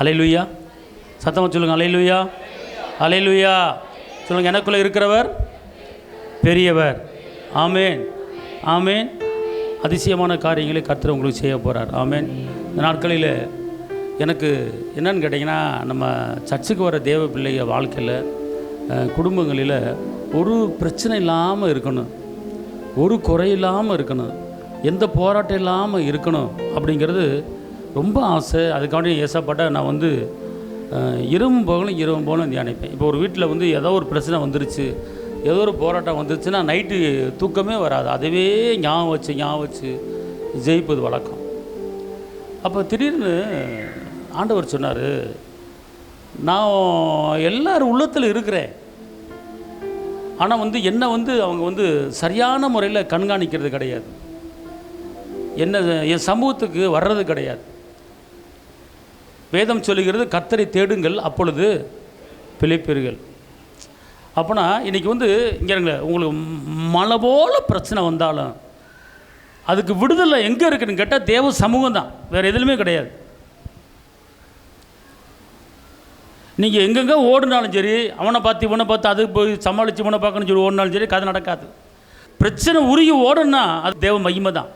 அல்லேலூயா. சத்தமாக சொல்லுங்கள், அல்லேலூயா, அல்லேலூயா சொல்லுங்கள். எனக்குள்ளே இருக்கிறவர் பெரியவர். ஆமேன், ஆமேன். அதிசயமான காரியங்களை கர்த்தர் உங்களுக்கு செய்ய போகிறார். ஆமேன். இந்த நாட்களில் எனக்கு என்னன்னு கேட்டிங்கன்னா, நம்ம சர்ச்சுக்கு வர தேவ பிள்ளைய வாழ்க்கையில் குடும்பங்களில் ஒரு பிரச்சனை இல்லாமல் இருக்கணும், ஒரு குறை இல்லாமல் இருக்கணும், எந்த போராட்டம் இல்லாமல் இருக்கணும் அப்படிங்கிறது ரொம்ப ஆசை. அதுக்காண்டி ஏசப்பாட்ட நான் இரவும் போகலும் தியானிப்பேன். இப்போ ஒரு வீட்டில் ஏதோ ஒரு பிரச்சனை வந்துருச்சு, ஏதோ ஒரு போராட்டம் வந்துருச்சுன்னா நைட்டு தூக்கமே வராது. அதுவே ஞாபகம் வச்சு ஜெயிப்பது வழக்கம். அப்போ திடீர்னு ஆண்டவர் சொன்னார், நான் எல்லாரும் உள்ளத்தில் இருக்கிறேன், ஆனால் என்னை அவங்க சரியான முறையில் கண்காணிக்கிறது கிடையாது, என் சமூகத்துக்கு வர்றது கிடையாது. வேதம் சொல்லுகிறது, கர்த்தரை தேடுங்கள் அப்பொழுது பிழைப்பீர்கள். அப்போனா இன்றைக்கி இங்கே உங்களுக்கு மழை போல பிரச்சனை வந்தாலும் அதுக்கு விடுதலை எங்கே இருக்குன்னு கேட்டால் தேவ சமூகம் தான், வேறு எதுலையுமே கிடையாது. நீங்கள் எங்கெங்கே ஓடினாலும் சரி, அவனை பார்த்து அது போய் சமாளித்து இவனை பார்க்கணும்னு சொல்லி ஓடினாலும் சரி, கதை நடக்காது. பிரச்சனை உருகி ஓடணும்னா அது தேவ மகிமை தான்.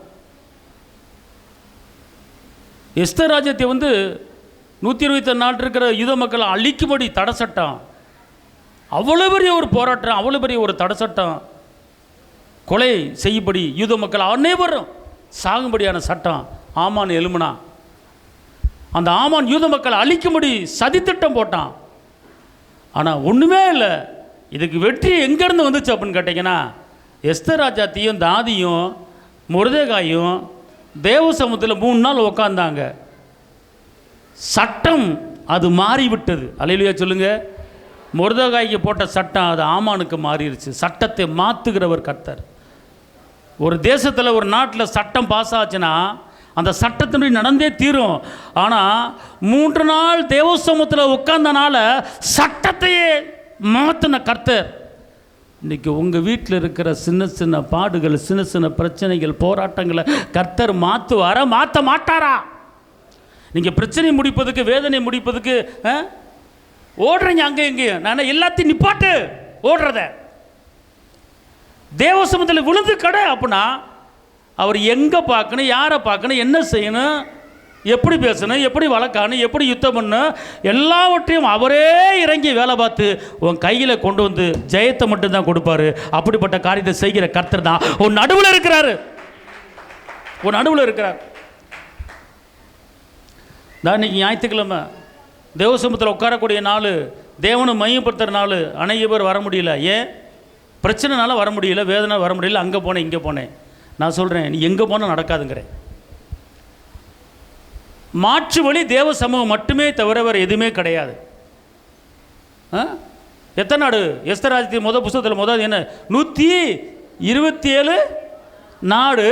எஸ்தர் ராஜ்யத்தை 127 நாட்டு இருக்கிற யூத மக்களை அழிக்கும்படி தடை சட்டம், அவ்வளோ பெரிய ஒரு போராட்டம், அவ்வளோ பெரிய ஒரு தடை சட்டம், கொலை செய்யும்படி யூத மக்கள் அனைவரும் சாகும்படியான சட்டம் ஆமான் எழுமுனா. அந்த ஆமான் யூத மக்களை அழிக்கும்படி சதித்திட்டம் போட்டான். ஆனால் ஒன்றுமே இல்லை. இதுக்கு வெற்றி எங்கேருந்து வந்துச்சு அப்படின்னு கேட்டிங்கன்னா, எஸ்தர் ராஜாத்தியும் தாதியும் மொர்தெகாயும் தேவ சமூகத்தில் 3 நாள் உட்காந்தாங்க. சட்டம் அது மாறிவிட்டது. அல்லேலூயா சொல்லுங்கள். மொர்தெகாய்க்கு போட்ட சட்டம் அது ஆமானுக்கு மாறிடுச்சு. சட்டத்தை மாற்றுகிறவர் கர்த்தர். ஒரு தேசத்தில் ஒரு நாட்டில் சட்டம் பாஸ் ஆச்சுன்னா அந்த சட்டத்தின்படி நடந்தே தீரும். ஆனால் 3 நாள் தேவசமூகத்தில் உட்கார்ந்தனால சட்டத்தையே மாற்றின கர்த்தர். இன்றைக்கி உங்கள் வீட்டில் இருக்கிற சின்ன சின்ன பாடுகள், சின்ன சின்ன பிரச்சனைகள், போராட்டங்களை கர்த்தர் மாற்றுவாரா, மாற்ற மாட்டாரா? நீங்கள் பிரச்சனை முடிப்பதுக்கு, வேதனை முடிப்பதுக்கு ஓடுறீங்க அங்கே எங்கேயும். நான் எல்லாத்தையும் நிப்பாட்டு ஓடுறத. தேவசமூகத்தில் விழுந்து கடை அப்படின்னா அவர் எங்கே பார்க்கணும், யாரை பார்க்கணும், என்ன செய்யணும், எப்படி பேசணும், எப்படி வளர்க்கணும், எப்படி யுத்தம் பண்ணணும், எல்லாவற்றையும் அவரே இறங்கி வேலை பார்த்து உன் கையில் கொண்டு ஜெயத்தை மட்டும்தான் கொடுப்பாரு. அப்படிப்பட்ட காரியத்தை செய்கிற கர்த்தர் தான் உன் நடுவில் இருக்கிறாரு. உன் நடுவில் இருக்கிறார். நான் இன்னைக்கு ஞாயிற்றுக்கிழமை தேவசமூகத்தில் உட்காரக்கூடிய நாள், தேவனை மையப்படுத்துகிற நாள். அநேக பேர் வர முடியல. ஏன்? பிரச்சனைனால வர முடியல, வேதனை வர முடியல, அங்கே போனேன் இங்கே போனேன். நான் சொல்கிறேன், நீ எங்கே போனால் நடக்காதுங்கிறேன். மாற்று வழி தேவ சமூகம் மட்டுமே தவிர வேறு எதுவுமே கிடையாது. எத்தனை நாடு? எஸ்தர் ராஜ்யத்தின் புத்தகத்தில் என்ன 127 நாடு.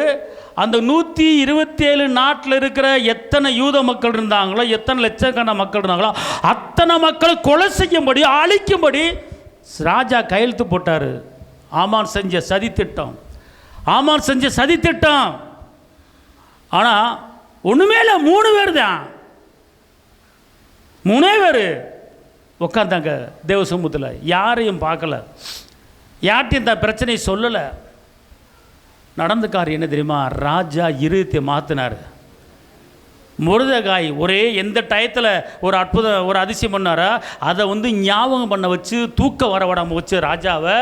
அந்த 127 நாட்டில் இருக்கிற எத்தனை யூத மக்கள் இருந்தாங்களோ, எத்தனை லட்சக்கணக்கான மக்கள் இருந்தாங்களோ, அத்தனை மக்கள் கொலை செய்யும்படி, அழிக்கும்படி ராஜா கையெழுத்து போட்டார். ஆமான் செஞ்ச சதித்திட்டம், ஆமான் செஞ்ச சதித்திட்டம். ஆனால் ஒன்றுமே இல்லை, 3 பேர் தான், 3 பேர் உட்காந்தாங்க தேவ சமூகத்தில். யாரையும் பார்க்கல, யார்ட்டையும் தான் பிரச்சனையை சொல்லலை. நடந்த காரியம் என்ன தெரியுமா? ராஜா இருதயத்தை மாற்றினார். மொர்தெகாய் ஒரே எந்த டயத்தில் ஒரு அற்புதம், ஒரு அதிசயம் பண்ணாரா, அதை ஞாபகம் பண்ண வச்சு, தூக்க வரவிடாமல் வச்சு, ராஜாவை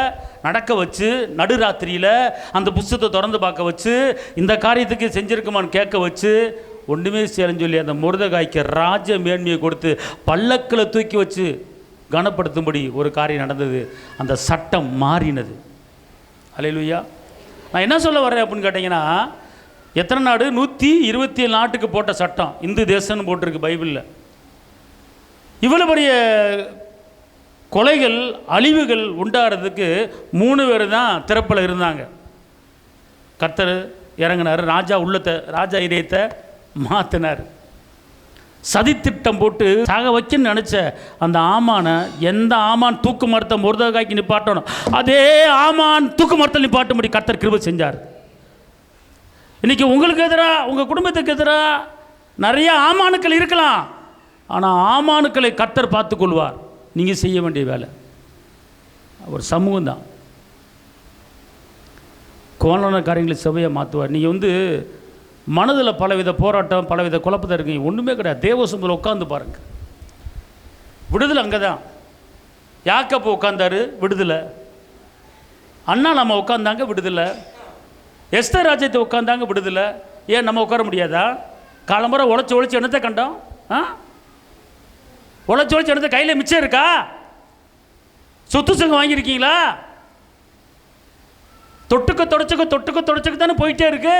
நடக்க வச்சு, நடுராத்திரியில் அந்த புஸ்தகத்தை திறந்து பார்க்க வச்சு, இந்த காரியத்துக்கு செஞ்சுருக்குமான்னு கேட்க வச்சு, ஒன்றுமே செய்யலன்னு சொல்லி அந்த மொர்தெகாய்க்கு ராஜ மேன்மையை கொடுத்து பல்லக்கில் தூக்கி வச்சு கனப்படுத்தும்படி ஒரு காரியம் நடந்தது. அந்த சட்டம் மாறினது. அல்லேலூயா. நான் என்ன சொல்ல வரேன் அப்படின்னு கேட்டிங்கன்னா, எத்தனை நாடு? 127 நாட்டுக்கு போட்ட சட்டம், இந்து தேசம்னு போட்டிருக்கு பைபிளில். இவ்வளோ பெரிய கொலைகள், அழிவுகள் உண்டாகிறதுக்கு 3 பேர் தான் திறப்பில் இருந்தாங்க. கர்த்தர் இறங்கினார். ராஜா இதயத்தை மாற்றினார். சதித்திட்டம் போட்டு சாக வைக்கன்னு நினச்ச அந்த ஆமானை, எந்த ஆமான் தூக்கு மரத்தை மொர்தெகாய்க்கு நிப்பாட்டணும், அதே ஆமான் தூக்கு மரத்தை நிப்பாட்டும்படி கர்த்தர் கிருபை செஞ்சார். இன்றைக்கி உங்களுக்கு எதிராக, உங்கள் குடும்பத்துக்கு எதிராக நிறைய ஆமானுக்கள் இருக்கலாம். ஆனால் ஆமானுக்களை கர்த்தர் பார்த்து கொள்வார். நீங்கள் செய்ய வேண்டிய வேலை ஒரு சமூகம் தான். கோணலான காரியங்களை செவ்வையை மாற்றுவார். நீங்கள் மனதில் பலவித போராட்டம், பலவித குழப்பத்தை இருக்கீங்க, ஒன்றுமே கிடையாது. தேவ சமூகத்தில் உட்காந்து பாருங்கள், விடுதலை அங்கே தான். யாக்கோபு உட்காந்தாரு, விடுதலை. அண்ணா நம்ம உட்காந்தாங்க, விடுதலை. எஸ்தர் ராஜ்யத்தை உட்காந்தாங்க, விடுதலை. ஏன் நம்ம உட்கார முடியாதா? காலம்புரை உழைச்சி என்னத்தை கண்டோம்? உழைச்சி என்னத்தை கையில் மிச்சம் இருக்கா? சொத்து சங்கம் வாங்கியிருக்கீங்களா? தொட்டுக்க தானே போயிட்டே இருக்கு.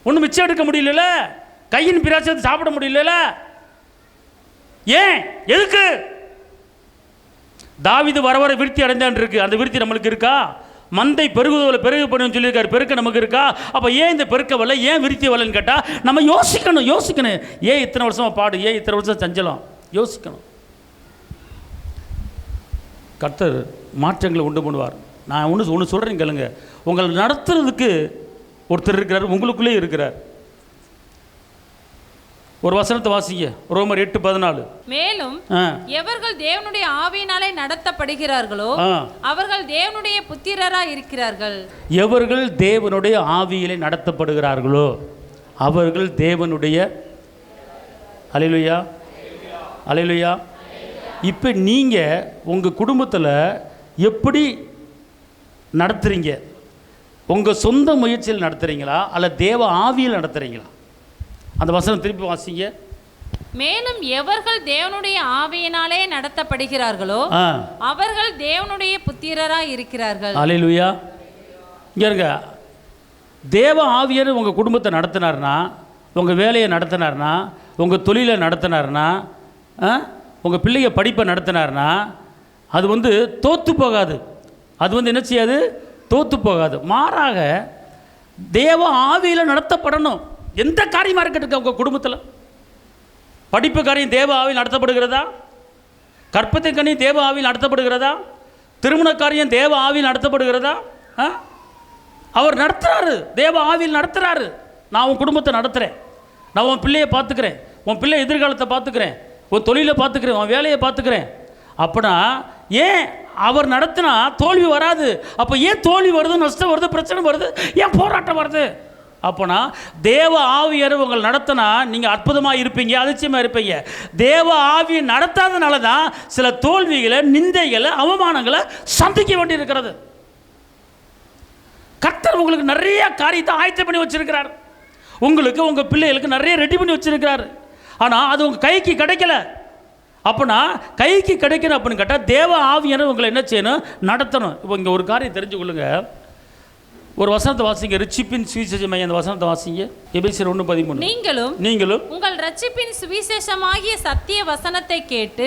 ஒன்றும் மிச்சம் எடுக்க முடியல, கையின் பிராசத்தை சாப்பிட முடியல. ஏன்? எதுக்கு? தாவீது வர வர விருத்தி அடைந்தான் இருக்கு. அந்த விருத்தி நம்மளுக்கு இருக்கா? மந்தை பெருகுதோல பெருகு பண்ணுன்னு சொல்லியிருக்காரு. பெருக்க நமக்கு இருக்கா? அப்போ ஏன் இந்த பெருக்க வரல, ஏன் விருத்தி வரலன்னு கேட்டால் நம்ம யோசிக்கணும். ஏன் இத்தனை வருஷமாக பாடு, ஏன் இத்தனை வருஷம் சஞ்சலம்? யோசிக்கணும். கர்த்தர் மாற்றங்களை உண்டு பண்ணுவார். நான் ஒன்று சொல்கிறேன் கேளுங்க. உங்களை நடத்துறதுக்கு ஒருத்தர் இருக்கிறார், உங்களுக்குள்ளே இருக்கிறார். ஒரு வசனத்தை வாசிங்க, ரோமர் 8:14. மேலும் எவர்கள் தேவனுடைய ஆவியினாலே நடத்தப்படுகிறார்களோ அவர்கள் தேவனுடைய புத்திரராய் இருக்கிறார்கள். எவர்கள் தேவனுடைய ஆவியிலே நடத்தப்படுகிறார்களோ அவர்கள் தேவனுடைய. அல்லேலூயா, அல்லேலூயா. இப்போ நீங்கள் உங்கள் குடும்பத்தில் எப்படி நடத்துகிறீங்க? உங்கள் சொந்த முயற்சியில் நடத்துகிறீங்களா அல்ல தேவ ஆவியில் நடத்துகிறீங்களா? அந்த வசனம் திருப்பி வாசிங்க. மேலும் எவர்கள் தேவனுடைய ஆவியினாலே நடத்தப்படுகிறார்களோ அவர்கள் தேவனுடைய புத்திரராய் இருக்கிறார்கள். அல்லேலூயா. இங்கே இருங்க, தேவ ஆவியர் உங்கள் குடும்பத்தை நடத்தினார்னா, உங்கள் வேலையை நடத்தினார்னா, உங்கள் தொழிலை நடத்தினார்னா, உங்கள் பிள்ளைங்க படிப்பை நடத்தினார்னா அது தோற்று போகாது. அது என்ன செய்யாது? தோற்று போகாது. மாறாக தேவ ஆவியில் நடத்தப்படணும். எந்த காரியமாக இருக்கட்டும், உங்கள் குடும்பத்தில் படிப்பு காரியம் தேவ ஆவியில் நடத்தப்படுகிறதா? கற்பத்தை கனியும் தேவ ஆவியில் நடத்தப்படுகிறதா? திருமண காரியம் தேவ ஆவியில் நடத்தப்படுகிறதா? அவர் நடத்துகிறாரு, தேவ ஆவியில் நடத்துகிறாரு. நான் உன் குடும்பத்தை நடத்துகிறேன், நான் உன் பிள்ளையை பார்த்துக்கிறேன், உன் பிள்ளை எதிர்காலத்தை பார்த்துக்கிறேன், உன் தொழிலை பார்த்துக்கிறேன், உன் வேலையை பார்த்துக்கிறேன். அப்படின்னா ஏன் அவர் நடத்தினா தோல்வி வராது? அப்போ ஏன் தோல்வி வருது, நஷ்டம் வருது, பிரச்சனை வருது, ஏன் போராட்டம் வருது? அப்போனா தேவ ஆவியர் உங்களை நடத்தினா நீங்கள் அற்புதமாக இருப்பீங்க, அதிர்ச்சியமாக இருப்பீங்க. தேவ ஆவியை நடத்தாதனால தான் சில தோல்விகளை, நிந்தைகளை, அவமானங்களை சந்திக்க வேண்டியிருக்கிறது. கர்த்தர் உங்களுக்கு நிறைய காரியத்தை ஆயத்தம் பண்ணி வச்சிருக்கிறார். உங்களுக்கு, உங்கள் பிள்ளைகளுக்கு நிறைய ரெடி பண்ணி வச்சிருக்கிறார். ஆனால் அது உங்கள் கைக்கு கிடைக்கல. அப்போனா கைக்கு கிடைக்கணும் அப்படின்னு கேட்டால் தேவ ஆவியர் உங்களை என்ன செய்யணும்? நடத்தணும். இப்போ இங்கே ஒரு காரியம் தெரிஞ்சு கொள்ளுங்க. ஒரு வசனத்தை வாசிங்க, ரட்சிப்பின் சுவிசேஷமாகிய அந்த வசனத்தை வாசிங்க. எபேசியர் 1:13. நீங்களும் உங்கள் ரட்சிப்பின் சுவிசேஷமாகிய சத்திய வசனத்தை கேட்டு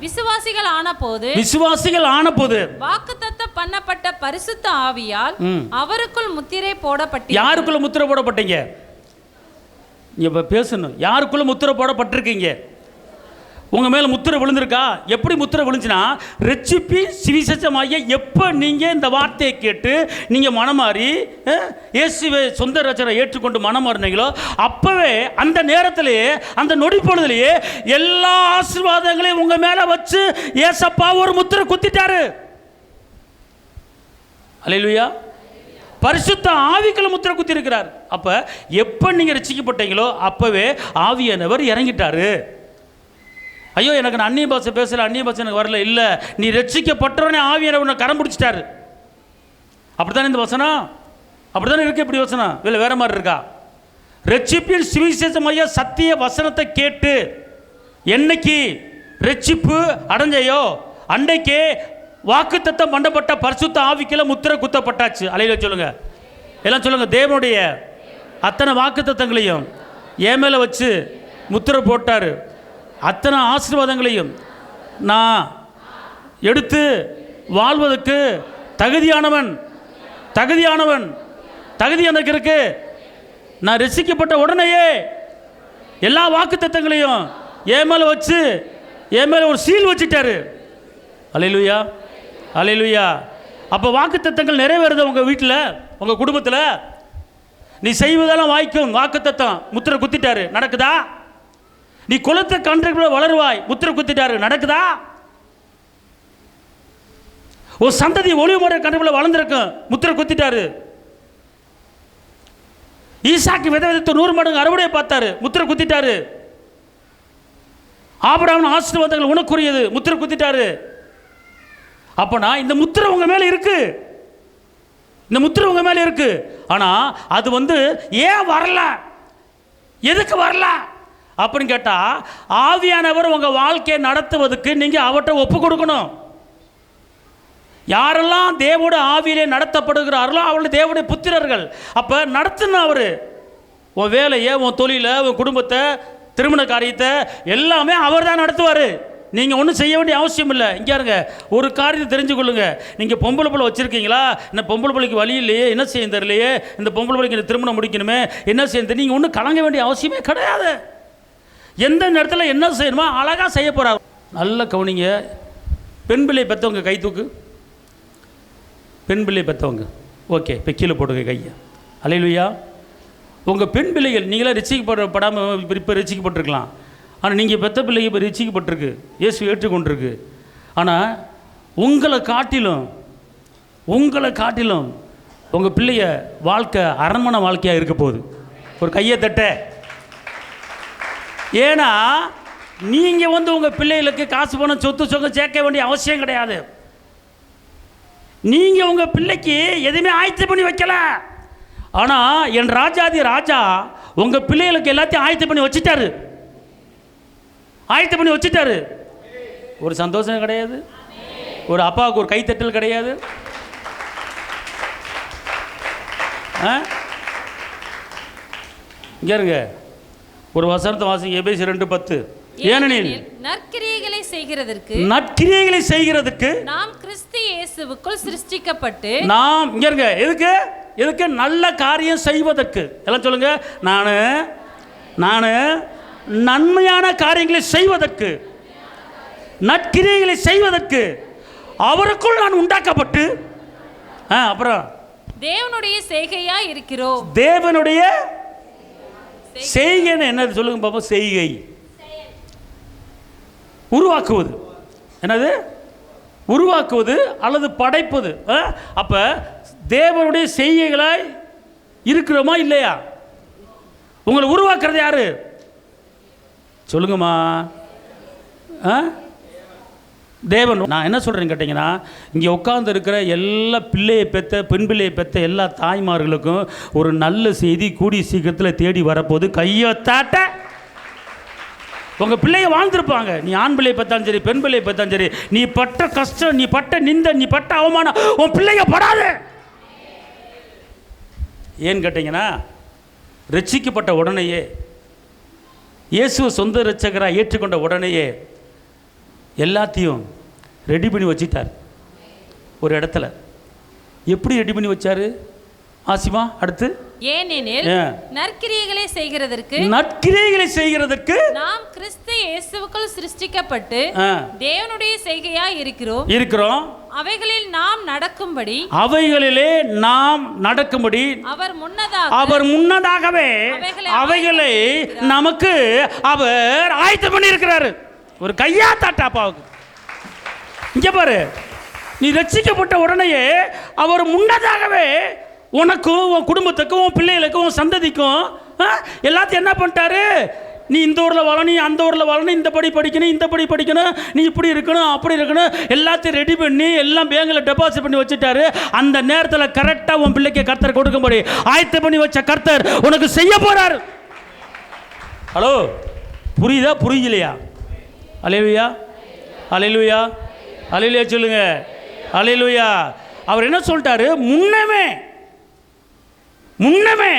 விசுவாசிகள் ஆனபோது வாக்குத்தத்தம் பண்ணப்பட்ட பரிசுத்த ஆவியால் அவருக்குள் முத்திரை போடப்பட்டீர்கள். யாருக்குள்ள முத்திரை போடப்பட்டீங்க? இப்ப பேசணும். யாருக்குள்ள முத்திரை போடப்பட்டிருக்கீங்க? உங்க மேல முத்திரை விழுந்திருக்கா? எப்படி முத்திரை விழுந்துச்சுன்னா, ரட்சிப்பி சுவிசேஷமாகிய எப்போ நீங்கள் இந்த வார்த்தையை கேட்டு நீங்கள் மனமாறி இயேசுவை சொந்த ரட்சகரை ஏற்றுக்கொண்டு மனமாறினீங்களோ அப்போவே அந்த நேரத்திலேயே, அந்த நொடி பொழுதுலேயே எல்லா ஆசீர்வாதங்களையும் உங்கள் மேலே வச்சு ஏசப்பா ஒரு முத்திரை குத்திட்டாரு. அல்லேலூயா. பரிசுத்த ஆவிக்குள்ள முத்திரை குத்தி இருக்கிறார். அப்போ எப்போ நீங்கள் ரட்சிக்கப்பட்டீங்களோ அப்போவே ஆவியானவர் இறங்கிட்டாரு. ஐயோ எனக்கு நான் அந்நிய பாஷை பேசல, அந்நிய பாஷை எனக்கு வரல. இல்லை, நீ ரட்சிக்கப்பட்டவனே ஆவியானவர் உன்னை கரம் பிடிச்சிட்டாரு. அப்படித்தானே இந்த வசனம்? அப்படித்தானே இருக்கு. இப்படி வசனம் இல்லை வேற மாதிரி இருக்கா? ரட்சிப்பின் சுவிசேஷமாகிய சத்திய வசனத்தை கேட்டு என்னைக்கு ரட்சிப்பு அடைஞ்சையோ அன்றைக்கே வாக்குத்தத்தம் பண்ணப்பட்ட பரிசுத்த ஆவிக்குள்ள முத்திரை குத்தப்பட்டாச்சு. அலையில சொல்லுங்க, எல்லாம் சொல்லுங்க. தேவனுடைய அத்தனை வாக்குத்தத்தங்களையும் என் மேலே வச்சு முத்திரை போட்டார். அத்தனை ஆசீர்வாதங்களையும் நான் எடுத்து வாழ்வதற்கு தகுதி எனக்கு இருக்கு. நான் ரசிக்கப்பட்ட உடனேயே எல்லா வாக்குத்தத்தங்களையும் என் மேலே வச்சு என் மேலே ஒரு சீல் வச்சுட்டாரு. அல்லேலூயா, அல்லேலூயா. அப்போ வாக்குத்தத்தங்கள் நிறைவேறுது உங்கள் வீட்டில், உங்கள் குடும்பத்தில். நீ செய்வதெல்லாம் வாய்க்கும் வாக்குத்தத்தம் முத்திரை குத்திட்டாரு. நடக்குதா? நீ கொளுத்த கன்றுக்குள்ள வளருவாய், முத்திரை குத்திட்டாரு. நடக்குதா? ஒரு சந்ததி ஒளிவு முறை கன்றுக்குள்ள வளர்ந்துருக்கும், முத்திரை குத்திட்டாரு. ஈசாக்கு வித விதத்தை 100 மடங்கு அறுவடையை பார்த்தாரு, முத்திரை குத்திட்டாரு. ஆபிரகாமின் ஆசீர்வாதங்கள் உனக்குரியது, முத்திரை குத்திட்டாரு. அப்பனா இந்த முத்திரை உங்க மேல இருக்கு, இந்த முத்திரை உங்க மேல இருக்கு. ஆனா அது ஏன் வரல, எதுக்கு வரல அப்படின்னு கேட்டா, ஆவியானவர் உங்க வாழ்க்கையை நடத்துவதற்கு நீங்க அவர்கிட்ட ஒப்பு கொடுக்கணும். யாரெல்லாம் தேவோட ஆவியிலே நடத்தப்படுகிறார்களோ அவர்கள் தேவனுடைய புத்திரர்கள். அப்ப நடத்துன அவரு உன் வேலையை, உன் தொழிலை, உன் குடும்பத்தை, திருமண காரியத்தை எல்லாமே அவர் தான் நடத்துவார். நீங்கள் ஒன்றும் செய்ய வேண்டிய அவசியம் இல்லை. இங்கே இருங்க, ஒரு காரியத்தை தெரிஞ்சு கொள்ளுங்க. நீங்கள் பொம்பளை பிள்ளை வச்சுருக்கீங்களா? இந்த பொம்பளை பிள்ளைக்கு வழி இல்லையே, என்ன செய்ய தெரியலையே, இந்த பொம்பளை பிள்ளைக்கு திருமணம் முடிக்கணுமே, என்ன செய்ய தெரியும், நீங்கள் ஒன்றும் கலங்க வேண்டிய அவசியமே கிடையாது. எந்த நேரத்தில் என்ன செய்யணுமோ அழகாக செய்ய போகிறார். நல்ல கவனிங்க. பெண் பிள்ளை பெற்றவங்க கை தூக்கு. பெண் பிள்ளை பெற்றவங்க ஓகே, இப்போ கீழே போடுங்க கையை. அல்லேலூயா. உங்கள் பெண் பிள்ளைகள் நீங்களாம் ரட்சிக்கப்படாமல் இப்போ ரட்சிக்கப்பட்டிருக்கலாம். ஆனால் நீங்கள் பெற்ற பிள்ளைங்க இப்போ ரட்சிக்கப்பட்டிருக்கு, இயேசு ஏற்றுக்கொண்டிருக்கு. ஆனால் உங்களை காட்டிலும் உங்கள் பிள்ளைய வாழ்க்கை அரண்மனை வாழ்க்கையாக இருக்க போகுது. ஒரு கையை தட்ட. ஏன்னா நீங்கள் உங்கள் பிள்ளைகளுக்கு காசு பணம் சொத்து சொங்க சேர்க்க வேண்டிய அவசியம் கிடையாது. நீங்கள் உங்கள் பிள்ளைக்கு எதுவுமே ஆயத்து பண்ணி வைக்கல. ஆனால் என் ராஜாதி ராஜா உங்கள் பிள்ளைகளுக்கு எல்லாத்தையும் ஆயத்து பண்ணி வச்சுட்டாரு. ஆயத்து பண்ணி வச்சுட்டாரு. ஒரு சந்தோஷம் கிடையாது, ஒரு அப்பாவுக்கு ஒரு கைத்தட்டல் கிடையாது. இங்க இருங்க, ஒரு வசனத்தை வாசிங்க. எபேசியர் 2:10. ஏனெனில் நற்கிரியைகளை செய்கிறதுக்கு நாம் கிறிஸ்து இயேசுவுக்குள் சிருஷ்டிக்கப்பட்டு, நாம் இங்க இருங்க, எதுக்கு நல்ல காரியம் செய்வதற்கு. எல்லாம் சொல்லுங்க, நானு நன்மையான காரியங்களை செய்வதற்கு, நற்கிரியைகளை செய்வதற்கு அவருக்குள் நான் உண்டாக்கப்பட்டு, அப்புறம் தேவனுடைய செய்கையா இருக்கிறோம். தேவனுடைய செய்கைன்னு என்னது சொல்லுங்க பாப்பா. செய்கை உருவாக்குவது. என்னது? உருவாக்குவது அல்லது படைப்பது. அப்ப தேவனுடைய செய்கைகளாய் இருக்கிறோமா இல்லையா? உங்களை உருவாக்குறது யாரு சொல்லுங்கம்மா? தேவன். நான் என்ன சொல்கிறேன்னு கேட்டிங்கன்னா, இங்கே உட்கார்ந்து இருக்கிற எல்லா பெண் பிள்ளையை பெற்ற எல்லா தாய்மார்களுக்கும் ஒரு நல்ல செய்தி கூடிய சீக்கிரத்தில் தேடி வரப்போது. கையை தாட்ட. உங்கள் பிள்ளைய வாழ்ந்துருப்பாங்க. நீ ஆண் பிள்ளையை பெற்றாலும் சரி, பெண் பிள்ளையை பெற்றாலும் சரி, நீ பட்ட கஷ்டம், நீ பட்ட நிந்தை, நீ பட்ட அவமானம் உன் பிள்ளைங்க படாது. ஏன்னு கேட்டிங்கன்னா, ரட்சிக்கப்பட்ட உடனேயே, இயேசுவை சொந்த ரட்சகராக ஏற்றுக்கொண்ட உடனேயே எல்லாத்தையும் ரெடி பண்ணி வச்சிட்டார் ஒரு இடத்துல. எப்படி ரெடி பண்ணி வச்சாரு ஆசிமா? அடுத்து, ஏனெனில் நற்கிரியைகளை செய்கிறதற்கு நாம் கிறிஸ்து இயேசுவுக்குள் சிருஷ்டிக்கப்பட்டு தேவனுடைய செய்கையாய் இருக்கிறோம். அவைகளிலே நாம் நடக்கும்படி அவர் முன்னதாகவே அவைகளை நமக்கு அவர் ஆயத்தம் பண்ணி இருக்கிறாரு. ஒரு கையா தாட்டா அப்பாவுக்கு. இங்க பாரு, நீ ரட்சிக்கப்பட்ட உடனேயே அவர் முன்னதாகவே உனக்கும், உன் குடும்பத்துக்கும், உன் பிள்ளைகளுக்கும், உன் சந்ததிக்கும் எல்லாத்தையும் என்ன பண்ணிட்டாரு? நீ இந்த ஊரில் வாழணும், அந்த ஊரில் வாழணும், இந்த படி படிக்கணும், இந்த படி படிக்கணும், நீ இப்படி இருக்கணும், அப்படி இருக்கணும், எல்லாத்தையும் ரெடி பண்ணி எல்லாம் பேங்கில் டெபாசிட் பண்ணி வச்சுட்டாரு. அந்த நேரத்தில் கரெக்டாக உன் பிள்ளைக்கு கர்த்தர் கொடுக்கும்படி ஆயத்தம் பண்ணி வச்ச கர்த்தர் உனக்கு செய்ய போறாரு. ஹலோ, புரியுதா? புரியலையா? அல்லேலூயா, அல்லேலூயா, அல்லேலூயா சொல்லுங்க. அல்லேலூயா. அவர் என்ன சொல்லிட்டாரு? முன்னமே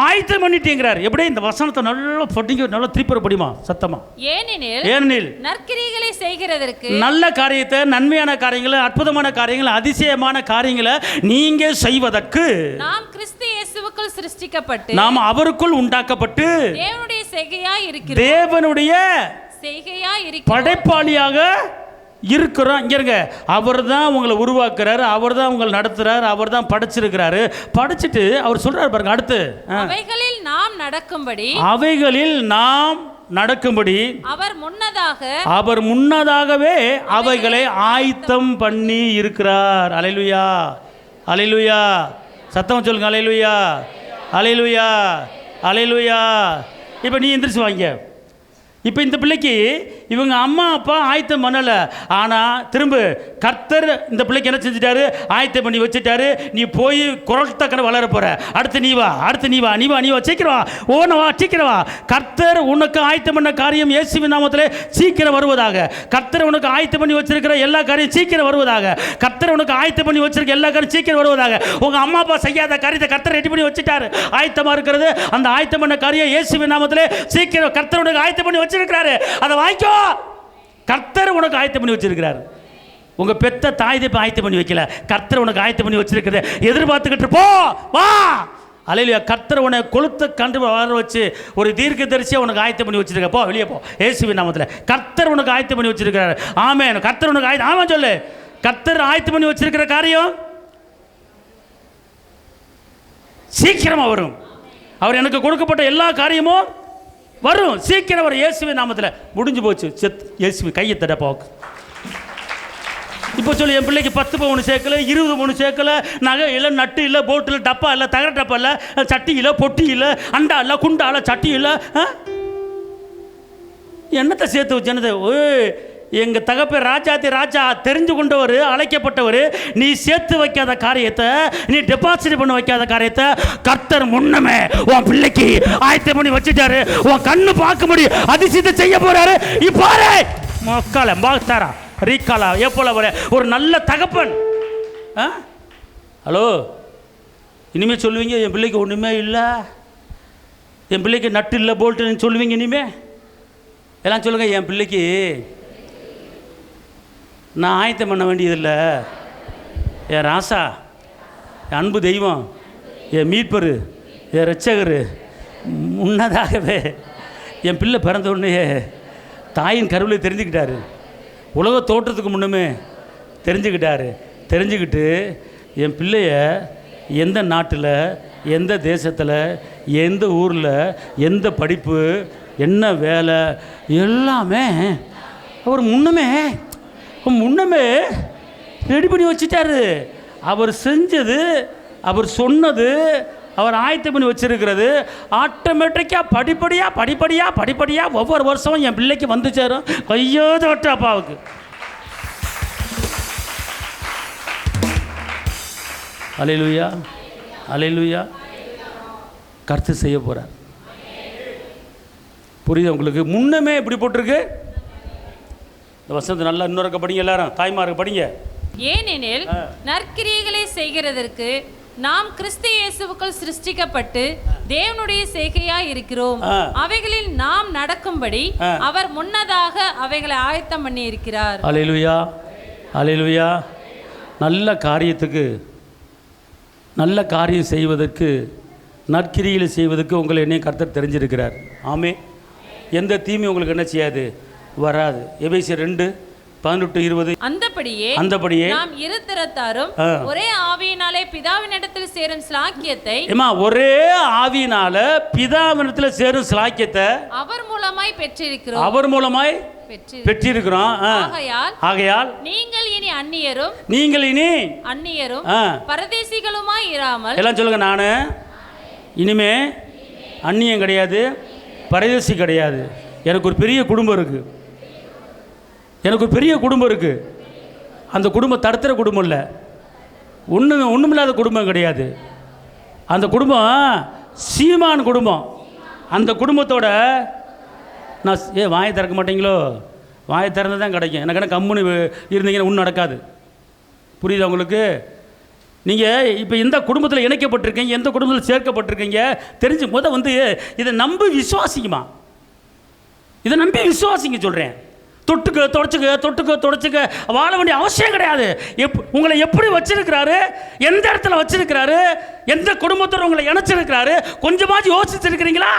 ஆயத்தம் பண்ணிட்டீங்கிறார். எப்படி? இந்த வசனத்தை நல்லா படிங்க, நல்லா திருப்பி படிமா சத்தமா. ஏனெனில் நற்கிரியைகளை செய்கிறதற்கு, நல்ல காரியத்தை, நன்மையான காரியங்களை, அற்புதமான காரியங்களை, அதிசயமான காரியங்களை நீங்க செய்வதற்கு நாம் கிறிஸ்து இயேசுவுக்குள் சிருஷ்டிக்கப்பட்டு, நாம் அவருக்குள் உண்டாக்கப்பட்டு தேவனுடைய செய்கையாய் இருக்கிறோம். தேவனுடைய செய்கையாய் இருக்கிறோம், படைப்பாளியாக இருக்கிறோம். இங்க இருங்க, அவர் தான் உங்களை உருவாக்குறாரு, அவர் தான் உங்களை நடத்துறாரு, அவர் தான் படைச்சிருக்கிறாரு. படைச்சிட்டு அவர் சொல்றாரு பாருங்க, அடுத்து அவைகளில் நாம் நடக்கும்படி அவர் முன்னதாகவே அவைகளை ஆயத்தம் பண்ணி இருக்கிறார். அல்லேலூயா, அல்லேலூயா. சத்தம் சொல்லுங்க, அல்லேலூயா, அல்லேலூயா, அல்லேலூயா. இப்போ நீ எந்திரிச்சு வாங்க. இப்போ இந்த பிள்ளைக்கு இவங்க அம்மா அப்பா ஆயத்தம் பண்ணலை, ஆனால் திரும்ப கர்த்தர் இந்த பிள்ளைக்கு என்ன செஞ்சுட்டாரு? ஆயத்தம் பண்ணி வச்சுட்டாரு. நீ போய் குரல் தக்கன வளர போகிற. அடுத்து நீ வா, அடுத்து நீ வா, நீ வா, நீ வா, சீக்கிரம் வா, ஓன வா, சீக்கிரம் வா. கர்த்தர் உனக்கு ஆயத்தம் பண்ண காரியம் இயேசுவின் நாமத்திலே சீக்கிரம் வருவதாக. கர்த்தர் உனக்கு ஆயத்தம் பண்ணி வச்சிருக்கிற எல்லா காரியம் சீக்கிரம் வருவதாக. கர்த்தர் உனக்கு ஆயத்தம் பண்ணி வச்சிருக்க எல்லா காரியம் சீக்கிரம் வருவதாக. உங்கள் அம்மா அப்பா செய்யாத காரியத்தை கர்த்தர் ரெடி பண்ணி வச்சுட்டாரு. ஆயத்தமாக இருக்கிறது அந்த ஆயத்தம் பண்ண காரியம் இயேசுவின் நாமத்திலே சீக்கிரம் கர்த்தர் உனக்கு ஆயத்தம் பண்ணி வச்சிருக்கிறாரு. அதை வாங்கிக்கோ. கர்த்தர் உனக்கு ஆயத்தம் பண்ணி வச்சிருக்கிறார். உங்க பெத்த தாய் தப்ப ஆயத்தம் பண்ணி வைக்கல, கர்த்தர் உனக்கு ஆயத்தம் பண்ணி வச்சிருக்கிறது. எதிர்பார்த்துக்கிட்டு போ, வா. அல்லேலூயா. கர்த்தர் உன்னை கொளுத்த கண்டு வளர வச்சு ஒரு தீர்க்கதரிசியா உனக்கு ஆயத்தம் பண்ணி வச்சிருக்க. போ, வெளியே போ. இயேசுவின் நாமத்தில் கர்த்தர் உனக்கு ஆயத்தம் பண்ணி வச்சிருக்கிறார். ஆமென். கர்த்தர் உனக்கு ஆயத்தம், ஆமாம் சொல்லு. கர்த்தர் ஆயத்தம் பண்ணி வச்சிருக்கிற காரியம் சீக்கிரமா வரும். அவர் எனக்கு கொடுக்கப்பட்ட எல்லா காரியமும் வரும், சீக்கிரம் வரும். இயேசுவின் நாமத்தில் முடிஞ்சு போச்சு. இயேசுவின் கையை தட போக்கு. இப்போ சொல்லி என் பிள்ளைக்கு 10 பவுன் சேர்க்கல, 20 பவுன் சேர்க்கல, நகை இல்லை, நட்டு இல்லை, போட்டு இல்லை, டப்பா இல்லை, தகர டப்பா இல்லை, சட்டி இல்லை, பொட்டி இல்லை, அண்டா இல்லை, குண்டா இல்லை, சட்டி இல்லை. என்னத்தை சேர்த்து வச்சு என்னது? எங்கள் தகப்பேர் ராஜாதி ராஜா தெரிஞ்சு கொண்டவர், அழைக்கப்பட்டவர். நீ சேர்த்து வைக்காத காரியத்தை, நீ டெபாசிட் பண்ண வைக்காத காரியத்தை கர்த்தர் முன்னமே உன் பிள்ளைக்கு ஆயத்தம் பண்ணி வச்சுட்டாரு. உன் கண்ணு பார்க்க முடியும் அதிசயத்தை செய்ய போறாரு. இப்பாரு மக்கால பாக்தாரா ரீக்காலா எப்போல வர ஒரு நல்ல தகப்பன். ஹலோ, இனிமேல் சொல்லுவீங்க என் பிள்ளைக்கு ஒன்றுமே இல்லை, என் பிள்ளைக்கு நட்டு இல்லை, போல்ட்டு சொல்லுவீங்க. இனிமே எல்லாம் சொல்லுங்க, என் பிள்ளைக்கு நான் ஆயத்தம் பண்ண வேண்டியதில்லை. என் ராசா, என் அன்பு தெய்வம், என் மீட்பரு, என் ரட்சகர் முன்னதாகவே என் பிள்ளை பிறந்த உடனே தாயின் கருவில் தெரிஞ்சுக்கிட்டாரு. உலக தோற்றத்துக்கு முன்னமே தெரிஞ்சுக்கிட்டு என் பிள்ளைய எந்த நாட்டில், எந்த தேசத்தில், எந்த ஊரில், எந்த படிப்பு, என்ன வேலை எல்லாமே அவர் முன்னமே ரெடி பண்ணி வச்சுட்டாரு. அவர் செஞ்சது, அவர் சொன்னது, அவர் ஆயத்தம் பண்ணி வச்சிருக்கிறது ஆட்டோமேட்டிக்காக படிப்படியாக ஒவ்வொரு வருஷமும் என் பிள்ளைக்கு வந்து சேரும். கையோடு விட்டு அப்பாவுக்கு. அல்லேலூயா, அல்லேலூயா. கர்த்தர் செய்ய போகிறார். புரியுது உங்களுக்கு? முன்னமே இப்படி போட்டிருக்கு. இந்த வசனத்தை நல்லா இன்னொருக்க படிங்க, எல்லாரும் தாய்மாருக்கு படிங்க. ஏனெனில் நற்கிரியைகளை செய்கிறதற்கு நாம் கிறிஸ்து இயேசுவுக்குள் சிருஷ்டிக்கப்பட்டு தேவனுடைய செய்கையாய் இருக்கிறோம். அவைகளில் நாம் நடக்கும்படி அவர் முன்னதாக அவைகளை ஆயத்தம் பண்ணி இருக்கிறார். அல்லேலூயா, அல்லேலூயா. நல்ல காரியத்துக்கு, நல்ல காரியம் செய்வதற்கு, நற்கிரியில் செய்வதற்கு உங்களை என்னையும் கர்த்தர் தெரிஞ்சிருக்கிறார். ஆமே. எந்த தீமை உங்களுக்கு என்ன செய்யாது, வராது. எபேசியர் 2:18-20. அந்தபடியே நாம் இருதரத்தாரும் ஒரே ஆவியினாலே பிதாவினிடத்தில் சேரும் ஸ்லாக்கியத்தை, ஒரே ஆவியினால பிதாவினிடத்தில் சேரும் ஸ்லாக்கியத்தை அவர் மூலமாய் பெற்றிருக்கிறோம். ஆகையால் நீங்கள் இனி அந்நியரும் பரதேசிகளுமாய் இராமல், எல்லாம் சொல்லுங்க, நான் இனிமே அந்நியம் கிடையாது, பரதேசி கிடையாது. எனக்கு ஒரு பெரிய குடும்பம் இருக்குது. அந்த குடும்பம் தடுத்துற குடும்பம் இல்லை, ஒன்றுமில்லாத குடும்பம் கிடையாது. அந்த குடும்பம் சீமான் குடும்பம். அந்த குடும்பத்தோட நான் வாயை திறக்க மாட்டீங்களோ? வாயை திறந்து தான் கிடைக்கும். எனக்கு என்ன கம்முன்னு இருந்தீங்கன்னா ஒன்றும் நடக்காது. புரியுதா உங்களுக்கு? நீங்கள் இப்போ எந்த குடும்பத்தில் இணைக்கப்பட்டிருக்கீங்க, எந்த குடும்பத்தில் சேர்க்கப்பட்டிருக்கீங்க தெரிஞ்சு இதை நம்பி விசுவாசிக்குமா? இதை நம்பி விசுவாசிங்க சொல்கிறேன். தொட்டுக்க வாழ வேண்டிய அவசியம் கிடையாது. உங்களை எப்படி வச்சிருக்கிறாரு, எந்த இடத்துல வச்சிருக்கிறாரு, எந்த குடும்பத்தோடு உங்களை இணைச்சிருக்கிறாரு, கொஞ்சமாச்சும் யோசிச்சிருக்கிறீங்களா?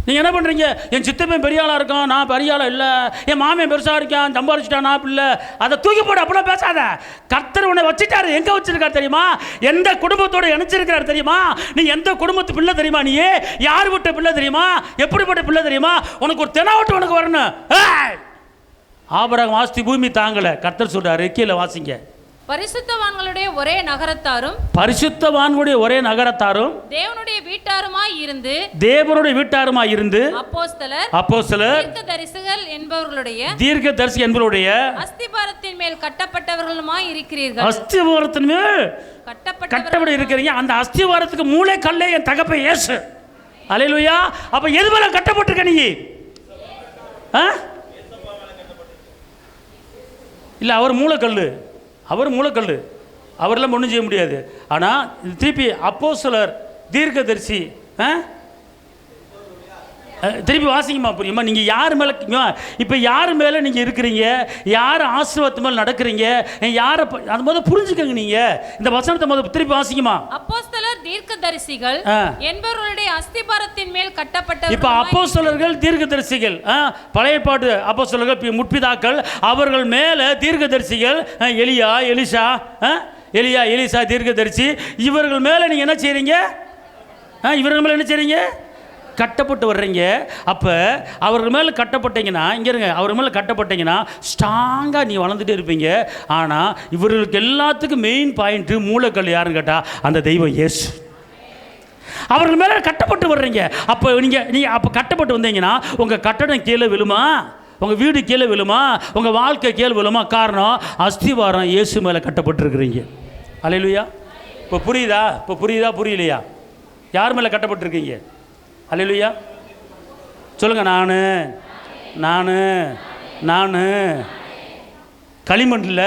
நீங்கள் என்ன பண்ணுறீங்க? என் சித்தப்பன் பெரிய ஆளாக இருக்கான், நான் பெரிய ஆளாக இல்லை. என் மாமியன் பெருசாக இருக்கான், சம்பாரிச்சிட்டான், நான் இல்லை. அதை தூக்கி போட அப்படிலாம் பேசாத. கர்த்தர் உன்னை வச்சுட்டாரு. எங்கே வச்சிருக்காரு தெரியுமா? எந்த குடும்பத்தோடு இணைச்சிருக்கிறார் தெரியுமா? நீ எந்த குடும்பத்து பிள்ளை தெரியுமா? நீ யார் விட்ட பிள்ளை தெரியுமா? எப்படிப்பட்ட பிள்ளை தெரியுமா? உனக்கு ஒரு தெனாவட்டு உனக்கு வரணும். ஆபிரகாம் ஆஸ்தி பூமி தாங்கலை. கர்த்தர் சொல்கிறாரு, கீழே வாசிங்க. பரிசுத்தவான்களுடைய ஒரே நகரத்தாரும், பரிசுத்தவான்களுடைய ஒரே நகரத்தாரும், தேவனுடைய வீட்டாருமாய் இருந்து, தேவனுடைய வீட்டாருமாய் இருந்து, அப்போஸ்தலர் தீர்க்கதரிசிகள் என்பவருடைய அஸ்திபாரத்தின் மேல் கட்டப்பட்டவர்களுமாய் இருக்கிறீர்கள். அஸ்திபாரத்தின் மேல் கட்டப்பட்டு இருக்கிறீங்க. அந்த அஸ்திபாரத்துக்கு மூளை கல்லே என் தகப்பன் இயேசு. அல்லேலூயா. அப்ப எது மேல கட்டப்பட்டிருக்க நீ? இல்ல, அவர் மூளைக்கல்லு, அவர் மூளைக்கல், அவரெல்லாம் ஒன்றும் செய்ய முடியாது. ஆனால் திருப்பி அப்போஸ்தலர், தீர்க்கதரிசி, திருப்பி வாசிங்கம்மா, புரியுமா? நீங்கள் யார் மேலே, இப்போ யார் மேலே நீங்கள் இருக்கிறீங்க, யார் ஆசீர்வாதத்து மேலே நடக்கிறீங்க, யாரை அது முதல்ல புரிஞ்சுக்கங்க. நீங்கள் இந்த வசனத்தை முதல்ல திருப்பி வாசிங்கம்மா. அப்போஸ்தலர் தீர்க்கதரிசிகள் என்பவர்களுடைய அஸ்திபாரத்தின் மேல் கட்டப்பட்ட. இப்போ அப்போஸ்தலர்கள் தீர்க்கதரிசிகள், பழைய பாட்டு அப்போஸ்தலர்கள் முற்பிதாக்கள், அவர்கள் மேலே தீர்க்கதரிசிகள் எலியா, எலிசா, எலியா, எலிசா தீர்க்கதரிசி, இவர்கள் மேலே நீங்கள் என்ன செய்கிறீங்க? இவர்கள் மேலே என்ன செய்கிறீங்க? கட்டப்பட்டு வர்றீங்க. அப்போ அவர்கள் மேலே கட்டப்பட்டீங்கன்னா, இங்கே இருங்க, அவர் மேலே கட்டப்பட்டீங்கன்னா ஸ்ட்ராங்காக நீ வளர்ந்துட்டே இருப்பீங்க. ஆனால் இவர்களுக்கு எல்லாத்துக்கும் மெயின் பாயிண்ட்டு மூளைக்கல் யாருன்னு கேட்டால் அந்த தெய்வம் இயேசு. அவர்கள் மேலே கட்டப்பட்டு வர்றீங்க. அப்போ நீங்கள் அப்போ கட்டப்பட்டு வந்தீங்கன்னா உங்கள் கட்டடம் கீழே விழுமா? உங்கள் வீடு கீழே விழுமா? உங்கள் வாழ்க்கை கீழே விழுமா? காரணம் அஸ்திவாரம் இயேசு மேலே கட்டப்பட்டுருக்குறீங்க. அல்லேலூயா. இப்போ புரியுதா? இப்போ புரியுதா புரியலையா? யார் மேலே கட்டப்பட்டுருக்கீங்க? அல்லேலூயா. சொல்லுங்க. நான் களிமண்ணில்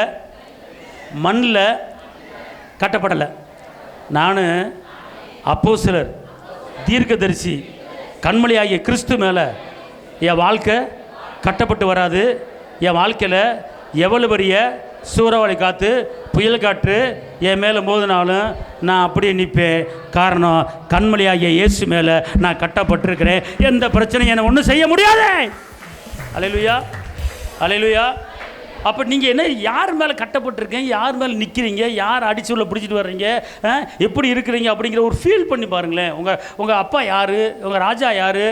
மண்ணில் கட்டப்படலை. நான் அப்போஸ்தலர் தீர்க்கதரிசி கண்மலை ஆகிய கிறிஸ்து மேலே என் வாழ்க்கை கட்டப்பட்டு வராது. என் வாழ்க்கையில் எவ்வளவு பெரிய சூறாவளி காற்று, புயல் காற்று என் மேலே மோதினாலும் நான் அப்படியே நிற்பேன். காரணம் கண்மலையாகிய இயேசு மேலே நான் கட்டப்பட்டிருக்கிறேன். எந்த பிரச்சனையும் என்னை ஒன்றும் செய்ய முடியாது. அல்லேலூயா, அல்லேலூயா. அப்போ நீங்கள் என்ன, யார் மேலே கட்டப்பட்டிருக்கீங்க, யார் மேலே நிற்கிறீங்க, யார் அடிச்சு உள்ள பிடிச்சிட்டு வர்றீங்க, எப்படி இருக்கிறீங்க அப்படிங்கிற ஒரு ஃபீல் பண்ணி பாருங்களேன். உங்கள் அப்பா யார், உங்கள் ராஜா யார்?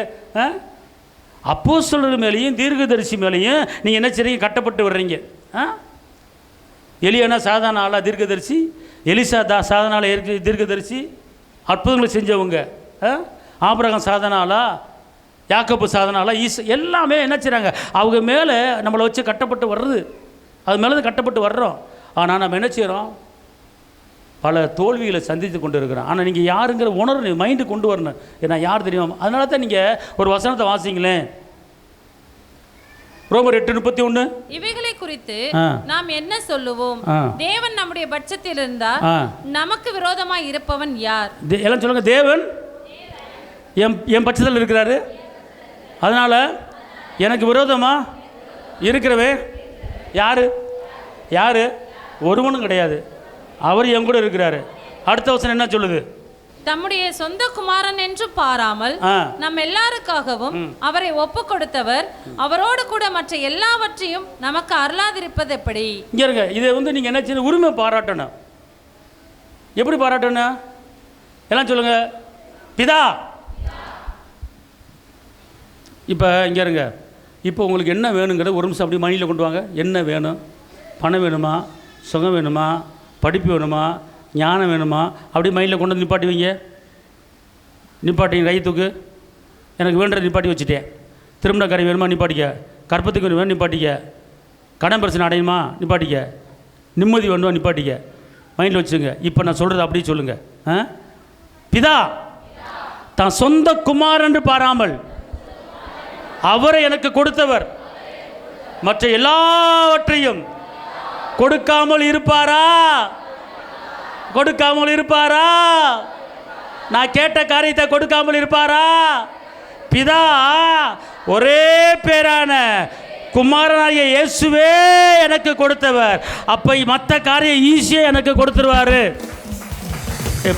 அப்போஸ்தலர் மேலேயும் தீர்க்கதரிசி மேலேயும் நீங்கள் என்ன செய்றீங்க? கட்டப்பட்டு வர்றீங்க. எலியானா சாதாரண ஆளா தீர்க்கதரிசி? எலிசா சாதாரண ஆளா தீர்க்கதரிசி? அற்புதங்களை செஞ்சவங்க. ஆபிரகாம் சாதாரண ஆளா? யாக்கோபு சாதாரண ஆளா? எல்லாமே என்ன செய்கிறாங்க? அவங்க மேலே நம்மளை வச்சு கட்டப்பட்டு வர்றது, அது மேலே கட்டப்பட்டு வர்றோம். ஆனால் நம்ம என்ன செய்கிறோம்? பல தோல்விகளை சந்தித்து கொண்டு இருக்கிறோம். ஆனால் நீங்கள் யாருங்கிற உணர்வு மைண்டு கொண்டு வரணும். ஏன்னா யார் தெரியுமா? அதனால தான் நீங்கள் ஒரு வசனத்தை வாசிங்களேன். ரோமர் 8:31. இவைகளை குறித்து நாம் என்ன சொல்லுவோம்? தேவன் நம்முடைய பட்சத்தில் இருந்தால் நமக்கு விரோதமாய் இருப்பவன் யார்? எல்லாம் சொல்லுங்க. தேவன் என் பட்சத்தில் இருக்கிறாரு. அதனால எனக்கு விரோதமா இருக்கிறவே யாரு? ஒருவனும் கிடையாது. அவர் என் கூட இருக்கிறாரு. அடுத்த வசனம் என்ன சொல்லுது? தம்முடைய சொந்த குமாரன் என்று பாராமல் நம் எல்லாருக்காகவும் அவரை ஒப்பு கொடுத்தவர் அவரோடு கூட மற்ற எல்லாவற்றையும் நமக்கு அருளாதிருப்பது எப்படி? இங்க இருங்க. இதை நீங்க என்ன செய்ய உரிமை பாராட்டணும். எப்படி பாராட்டணும்? எல்லாம் சொல்லுங்க. பிதா. இப்போ இங்கே இருங்க. இப்போ உங்களுக்கு என்ன வேணுங்கிறத ஒரு நிமிஷம் அப்படியே மணியில் கொண்டு வாங்க. என்ன வேணும்? பணம் வேணுமா? சுகம் வேணுமா? படிப்பு வேணுமா? ஞானம் வேணுமா? அப்படி மைண்டில் கொண்டு வந்து நிப்பாட்டுவீங்க. நிப்பாட்டிங்க. கை தூக்கு. எனக்கு வேண்டதை நிப்பாட்டி வச்சுட்டேன். திருமண கரை வேணுமா? நிப்பாட்டிக்க. கற்பத்துக்கு வேணும் நிப்பாட்டிக்க. கடன் பிரச்சனை அடையுமா? நிப்பாட்டிக்க. நிம்மதி வேணுமா? நிப்பாட்டிக்க. மைண்டில் வச்சுங்க. இப்போ நான் சொல்கிறது அப்படியே சொல்லுங்கள். பிதா தான் சொந்த குமாரன் என்று பாராமல் அவரை எனக்கு கொடுத்தவர் மற்ற எல்லாவற்றையும் கொடுக்காமல் இருப்பாரா? கொடுக்காமல் இருப்பாரா? நான் கேட்ட காரியத்தை கொடுக்காமல் இருப்பாரா? பிதா ஒரே பேரான குமாரனாகிய இயேசுவே எனக்கு கொடுத்தவர். அப்போ மற்ற காரியம் ஈஸியாக எனக்கு கொடுத்துருவாரு.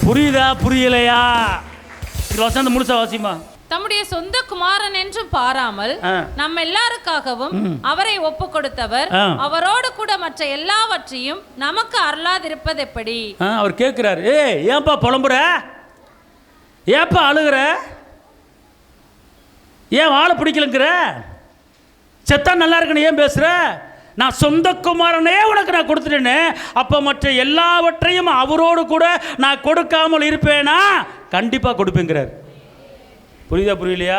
புரியுதா புரியலையா? இது வசந்த முழுசா வாசிமா. தம்முடைய சொந்த குமாரன் என்றும் பாராமல் நம்ம எல்லாருக்காகவும் அவரை ஒப்பு கொடுத்தவர் அவரோடு கூட மற்ற எல்லாவற்றையும் நமக்கு அருளாதிருப்பது எப்படி? அவர் கேட்கிறாரு, ஏன்பா புலம்புற, ஏன்பா அழுகிற, ஏன் வாழை பிடிக்கலங்கிற, செத்தா நல்லா இருக்குன்னு ஏன் பேசுற? நான் சொந்த குமாரனே உனக்கு நான் கொடுத்துட்டேன்னு, அப்போ மற்ற எல்லாவற்றையும் அவரோடு கூட நான் கொடுக்காமல் இருப்பேனா? கண்டிப்பாக கொடுப்பேங்கிறார். புரியுதா புரியலையா?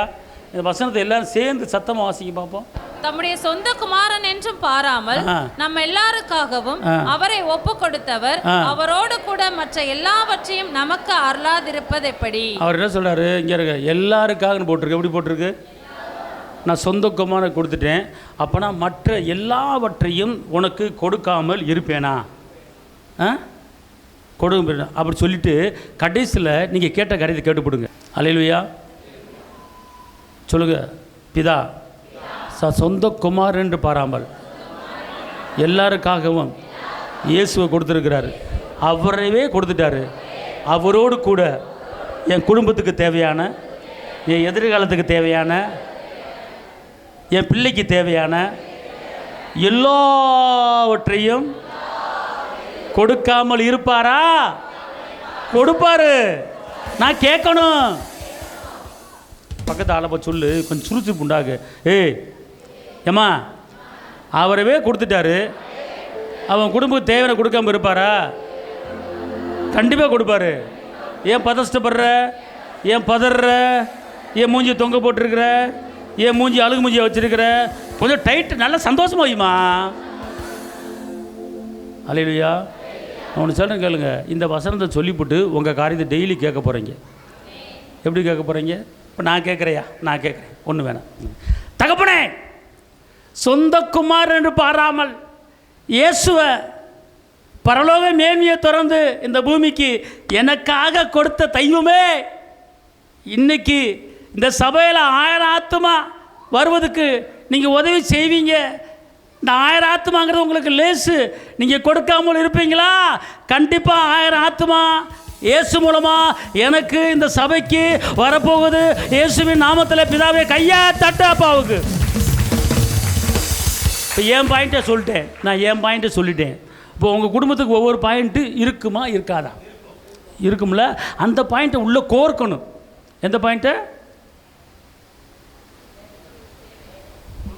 இந்த வசனத்தை எல்லாரும் சேர்ந்து சத்தமாக வாசிக்க பார்ப்போம். தம்முடைய சொந்த குமாரன் என்றும் பாராமல் நம்ம எல்லாருக்காகவும் அவரை ஒப்பு கொடுத்தவர் அவரோடு கூட மற்ற எல்லாவற்றையும் நமக்கு அருளாதிருப்பது எப்படி? அவர் என்ன சொல்றாரு? இங்கே இருக்க எல்லாருக்காக போட்டிருக்கு. எப்படி போட்டிருக்கு? நான் சொந்த குமாரனை கொடுத்துட்டேன், அப்போனா மற்ற எல்லாவற்றையும் உனக்கு கொடுக்காமல் இருப்பேனா? கொடுங்க அப்படி சொல்லிட்டு கடைசியில் நீங்கள் கேட்ட காரியத்தை கேட்டுப்படுங்க. அல்லேலூயா சொல்லுங்க. பிதா சொந்த குமாரன் என்று பாராமல் எல்லாருக்காகவும் இயேசுவை கொடுத்துருக்கிறாரு. அவரையே கொடுத்துட்டாரு. அவரோடு கூட என் குடும்பத்துக்கு தேவையான, என் எதிர்காலத்துக்கு தேவையான, என் பிள்ளைக்கு தேவையான எல்லாவற்றையும் கொடுக்காமல் இருப்பாரா? கொடுப்பாரு. நான் கேட்கணும். பக்கத்து ஆளப்ப சொல்லு, கொஞ்சம் சுறுசுறுப்பு உண்டாகு. ஏம்மா, அவரவே கொடுத்துட்டாரு, அவன் குடும்பத்துக்கு தேவையான கொடுக்காம இருப்பாரா? கண்டிப்பாக கொடுப்பாரு. ஏன் பதஷ்டப்படுற, ஏன் பதற, ஏன் மூஞ்சி தொங்க போட்டிருக்கிற, ஏன் மூஞ்சி அழுகு மூஞ்சியை வச்சிருக்கிற? கொஞ்சம் டைட்டு நல்ல சந்தோஷமா வைமா. அல்லேலூயா. நான் ஒன்று சொல்கிறேன் கேளுங்க. இந்த வசனத்தை சொல்லிவிட்டு உங்கள் காரியத்தை டெய்லி கேட்க போகிறீங்க. எப்படி கேட்க போகிறீங்க? இப்போ நான் கேட்குறையா? நான் கேட்குறேன், ஒன்று வேணாம். தகப்பனே, சொந்த குமாரன் என்று பாராமல் இயேசுவை பரலோக மேன்மையை திறந்து இந்த பூமிக்கு எனக்காக கொடுத்த தெய்வமே, இன்னைக்கு இந்த சபையில் 1000 ஆத்துமா வருவதுக்கு நீங்கள் உதவி செய்வீங்க. இந்த 1000 ஆத்துமாங்கிறது உங்களுக்கு லேசு. நீங்கள் கொடுக்காமல் இருப்பீங்களா? கண்டிப்பாக 1000 ஆத்துமா இயேசு மூலமா எனக்கு இந்த சபைக்கு வரப்போகுது. இயேசுவின் நாமத்தில் பிதாவே கையா தட்டு அப்பாவுக்கு. இப்போ என் பாயிண்ட்டை சொல்லிட்டேன். நான் என் பாயிண்ட்டை சொல்லிட்டேன். இப்போ உங்கள் குடும்பத்துக்கு ஒவ்வொரு பாயிண்ட்டு இருக்குமா இருக்காதா? இருக்கும்ல. அந்த பாயிண்ட்டை உள்ளே கோர்க்கணும். எந்த பாயிண்ட்டை?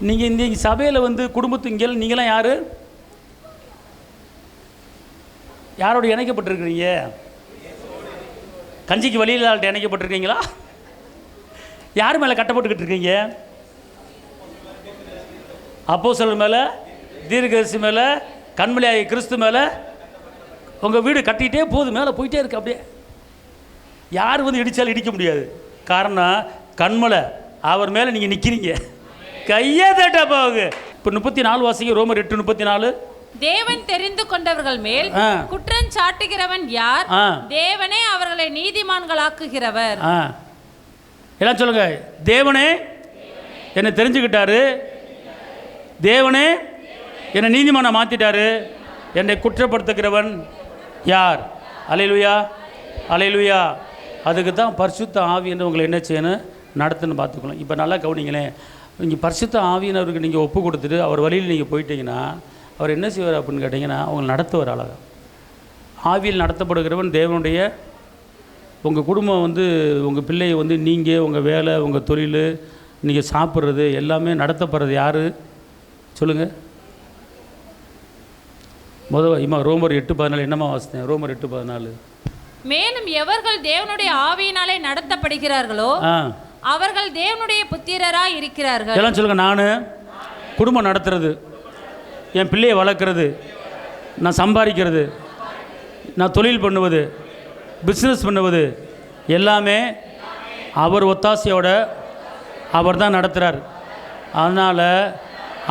நீங்கள் இந்த சபையில் வந்து குடும்பத்து இங்கே நீங்களாம் யார்? யாரோட இணைக்கப்பட்டிருக்கிறீங்க? கஞ்சிக்கு வழியிலாள்கிட்ட இணைக்கப்பட்டிருக்கீங்களா? யார் மேலே கட்டப்பட்டுக்கிட்டு இருக்கீங்க? அப்போஸ்தலர் மேலே, தீர்க்கதரிசி மேலே, கண்மலையாகிய கிறிஸ்து மேலே. உங்கள் வீடு கட்டிகிட்டே போகுது, மேலே போயிட்டே இருக்கு. அப்படியே யார் வந்து இடித்தாலும் இடிக்க முடியாது. காரணம் கண்மலை, அவர் மேலே நீங்கள் நிற்கிறீங்க. கையை தட்டப்பாவுக்கு. இப்போ 34 வாசிங்க. ரோமர் 8:34. தேவன் தெரிந்து கொண்டவர்கள் மேல் குற்றம் சாட்டுகிறவன் யார்? தேவனே அவர்களை நீதிமான்களாக்குகிறவர். எல்லாம் சொல்லுங்க. தேவனே என்னை தெரிஞ்சுக்கிட்டாரு, தேவனே என்னை நீதிமான மாற்றிட்டாரு, என்னை குற்றப்படுத்துகிறவன் யார்? அல்லேலூயா, அல்லேலூயா. அதுக்கு தான் பரிசுத்த ஆவின்னு உங்களை என்ன செய்யணும், நடத்துன்னு பார்த்துக்கணும். இப்போ நல்லா கவனிங்களேன். நீங்கள் பரிசுத்த ஆவியினருக்கு நீங்கள் ஒப்பு கொடுத்துட்டு அவர் வழியில் நீங்கள் போயிட்டீங்கன்னா அவர் என்ன செய்வார் அப்படின்னு கேட்டிங்கன்னா அவங்களை நடத்துவார். அழகாக ஆவியில் நடத்தப்படுகிறவன் தேவனுடைய. உங்கள் குடும்பம் வந்து உங்கள் பிள்ளையை வந்து நீங்கள் உங்கள் வேலை, உங்கள் தொழில், நீங்கள் சாப்பிட்றது எல்லாமே நடத்தப்படுறது யார் சொல்லுங்கள்? ரோமர் 8:14 என்னம்மா வாசித்தேன்? ரோமர் 8:14. மேலும் எவர்கள் தேவனுடைய ஆவியினாலே நடத்தப்படுகிறார்களோ அவர்கள் தேவனுடைய புத்திரராய் இருக்கிறார்கள். எல்லாம் சொல்லுங்க. நான் குடும்பம் நடத்துறது, என் பிள்ளையை வளர்க்குறது, நான் சம்பாதிக்கிறது, நான் தொழில் பண்ணுவது, பிஸ்னஸ் பண்ணுவது எல்லாமே அவர் ஒத்தாசையோட அவர் தான் நடத்துகிறார். அதனால்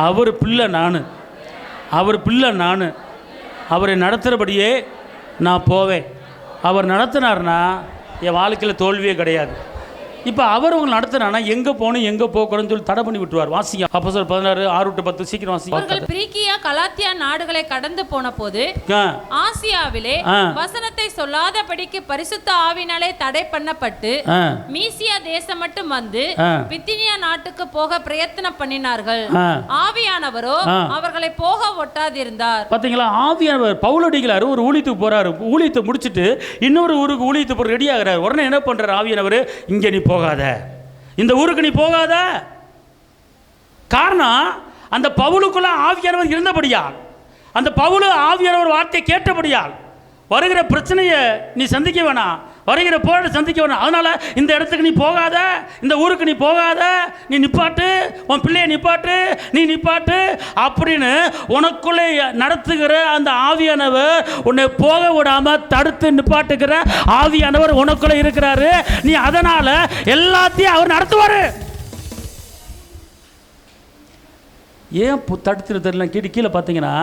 அவர் பிள்ளை நான், அவர் பிள்ளை நான். அவரை நடத்துகிறபடியே நான் போவேன். அவர் நடத்தினார்னா என் வாழ்க்கையில் தோல்வியே கிடையாது. இப்போ அவர் உங்களை நடத்துனா எங்கே போகணும் எங்கே போகக்கூடாதுன்னு சொல்லி தடை பண்ணி விட்டுருவார். வாசிங்க. அப்போஸ்தலர் 16:6-10 சீக்கிரம் வாசிங்க. அவர்கள் பிரிக்கியா கலாத்தியா நாடுகளை கடந்து போன போது ஆசியாவிலே வசனத்தை சொல்லாதபடிக்கு பரிசுத்த ஆவினாலே தடை பண்ணப்பட்டு மீசியா தேசம் மட்டும் வந்து பித்தினியா நாட்டுக்கு போக பிரயத்தனம் பண்ணினார்கள். ஆவியானவரோ அவர்களை போக ஒட்டாதிருந்தார். பாத்தீங்களா, ஆவியானவர் பவுலடிகளார் ஒரு ஊழியத்துக்கு போறாரு. ஊழியத்தை முடிச்சுட்டு இன்னொரு ஊருக்கு ஊழியத்து போற ரெடி ஆகிறார். உடனே என்ன பண்றாரு ஆவியானவர், இங்க நீ போகாத, இந்த ஊருக்கு நீ போகாத. காரணம், அந்த பவுலுக்குள்ள ஆவியானவர் இருந்தபடியால், அந்த பவுலு ஆவியானவர் வார்த்தையை கேட்டபடியால் வருகிற பிரச்சனையை நீ சந்திக்க வேணாம், வருகிற போராட்ட சந்திக்க வேணாம். அதனால இந்த இடத்துக்கு நீ போகாத, இந்த ஊருக்கு நீ போகாத, நீ நிப்பாட்டு, உன் பிள்ளையை நிப்பாட்டு, நீ நிப்பாட்டு அப்படின்னு உனக்குள்ளே நடத்துகிற அந்த ஆவியானவர் உன்னை போக விடாம தடுத்து நிப்பாட்டுகிற ஆவியானவர் உனக்குள்ள இருக்கிறாரு. நீ அதனால எல்லாத்தையும் அவர் நடத்துவாரு. ஏன் தடுத்து தெரியல, கீழே பார்த்தீங்கன்னா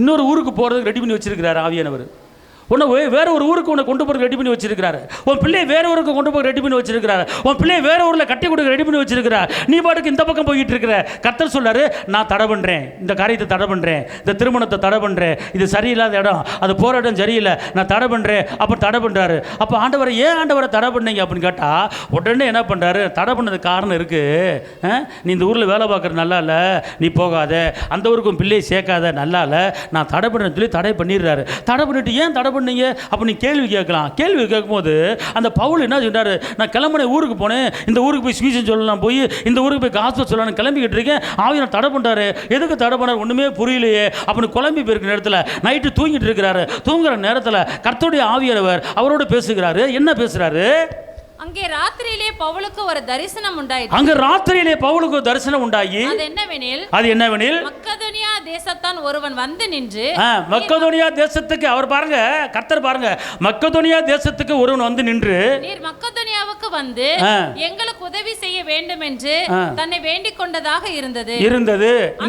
இன்னொரு ஊருக்கு போகிறதுக்கு ரெடி பண்ணி வச்சிருக்கிறாரு ஆவியானவர். உன்னை வேற ஒரு ஊருக்கு உன்னை கொண்டு போகிறதுக்கு ரெடி பண்ணி வச்சிருக்கிறாரு. உன் பிள்ளையை வேற ஊருக்கு கொண்டு போக ரெடி பண்ணி வச்சிருக்கிறாரு. உன் பிள்ளையை வேற ஊரில் கட்டி கொடுக்க ரெடி பண்ணி வச்சிருக்கிறார். நீ பாட்டுக்கு இந்த பக்கம் போய்கிட்டு இருக்கிற. கர்த்தர் சொல்றாரு, நான் தடை பண்ணுறேன், இந்த காரியத்தை தடை பண்ணுறேன், இந்த திருமணத்தை தடை பண்ணுறேன், இது சரியில்லாத இடம், அது போராட்டம் சரியில்லை, நான் தடை பண்ணுறேன். அப்போ தடை பண்ணுறாரு. அப்போ ஆண்டவரை ஏன் ஆண்டவரை தடை பண்ணீங்க அப்படின்னு கேட்டால் உடனே என்ன பண்ணுறாரு, தடை பண்ணதுக்கு காரணம் இருக்குது. நீ இந்த ஊரில் வேலை பார்க்குறது நல்லா இல்லை, நீ போகாத, அந்த ஊருக்கும் பிள்ளையை சேர்க்காத, நல்லா இல்லை, நான் தடை பண்ணுறேன்னு சொல்லி தடை பண்ணிடுறாரு. தடை பண்ணிட்டு ஏன் தடை பண்ணீங்க அப்போ நீ கேள்வி கேட்கலாம். கேள்வி கேட்கும்போது அந்த பவுல் என்ன சொல்றாரு, நான் கிளம்புனேன், ஊருக்கு போனேன், இந்த ஊருக்கு போய் சுவிசேஷம் சொல்லலாம், போய் இந்த ஊருக்கு போய் காசு சொல்லலாம் கிளம்பிக்கிட்டு இருக்கேன். ஆவியானவர் தடை பண்ணுறாரு. எதுக்கு தடை பண்ணாரு ஒன்றுமே புரியலையே அப்படின்னு குழம்பி போயிருக்கிற நேரத்தில், நைட்டு தூங்கிட்டு இருக்கிறாரு. தூங்குற நேரத்தில் கர்த்தருடைய ஆவியானவர் அவரோட பேசுகிறாரு. என்ன பேசுகிறாரு, அங்கே ராத்திரியிலே பவுலுக்கு ஒரு தரிசனம் உண்டாயிற்று. அங்க ராத்திரியிலே பவுலுக்கு ஒரு தரிசனம் உண்டாகி, அது என்னவெனில் மக்கெதோனியா தேசத்தான் ஒருவன் வந்து நின்று, மக்கெதோனியா தேசத்துக்கு அவர் பாருங்க, கர்த்தர் பாருங்க, மக்கெதோனியா தேசத்துக்கு ஒருவன் வந்து நின்று, நீர் மக்கெதோனியாவுக்கு வந்து எங்களுக்கு உதவி செய்ய வேண்டும் என்று தன்னை வேண்டிக் கொண்டதாக இருந்தது.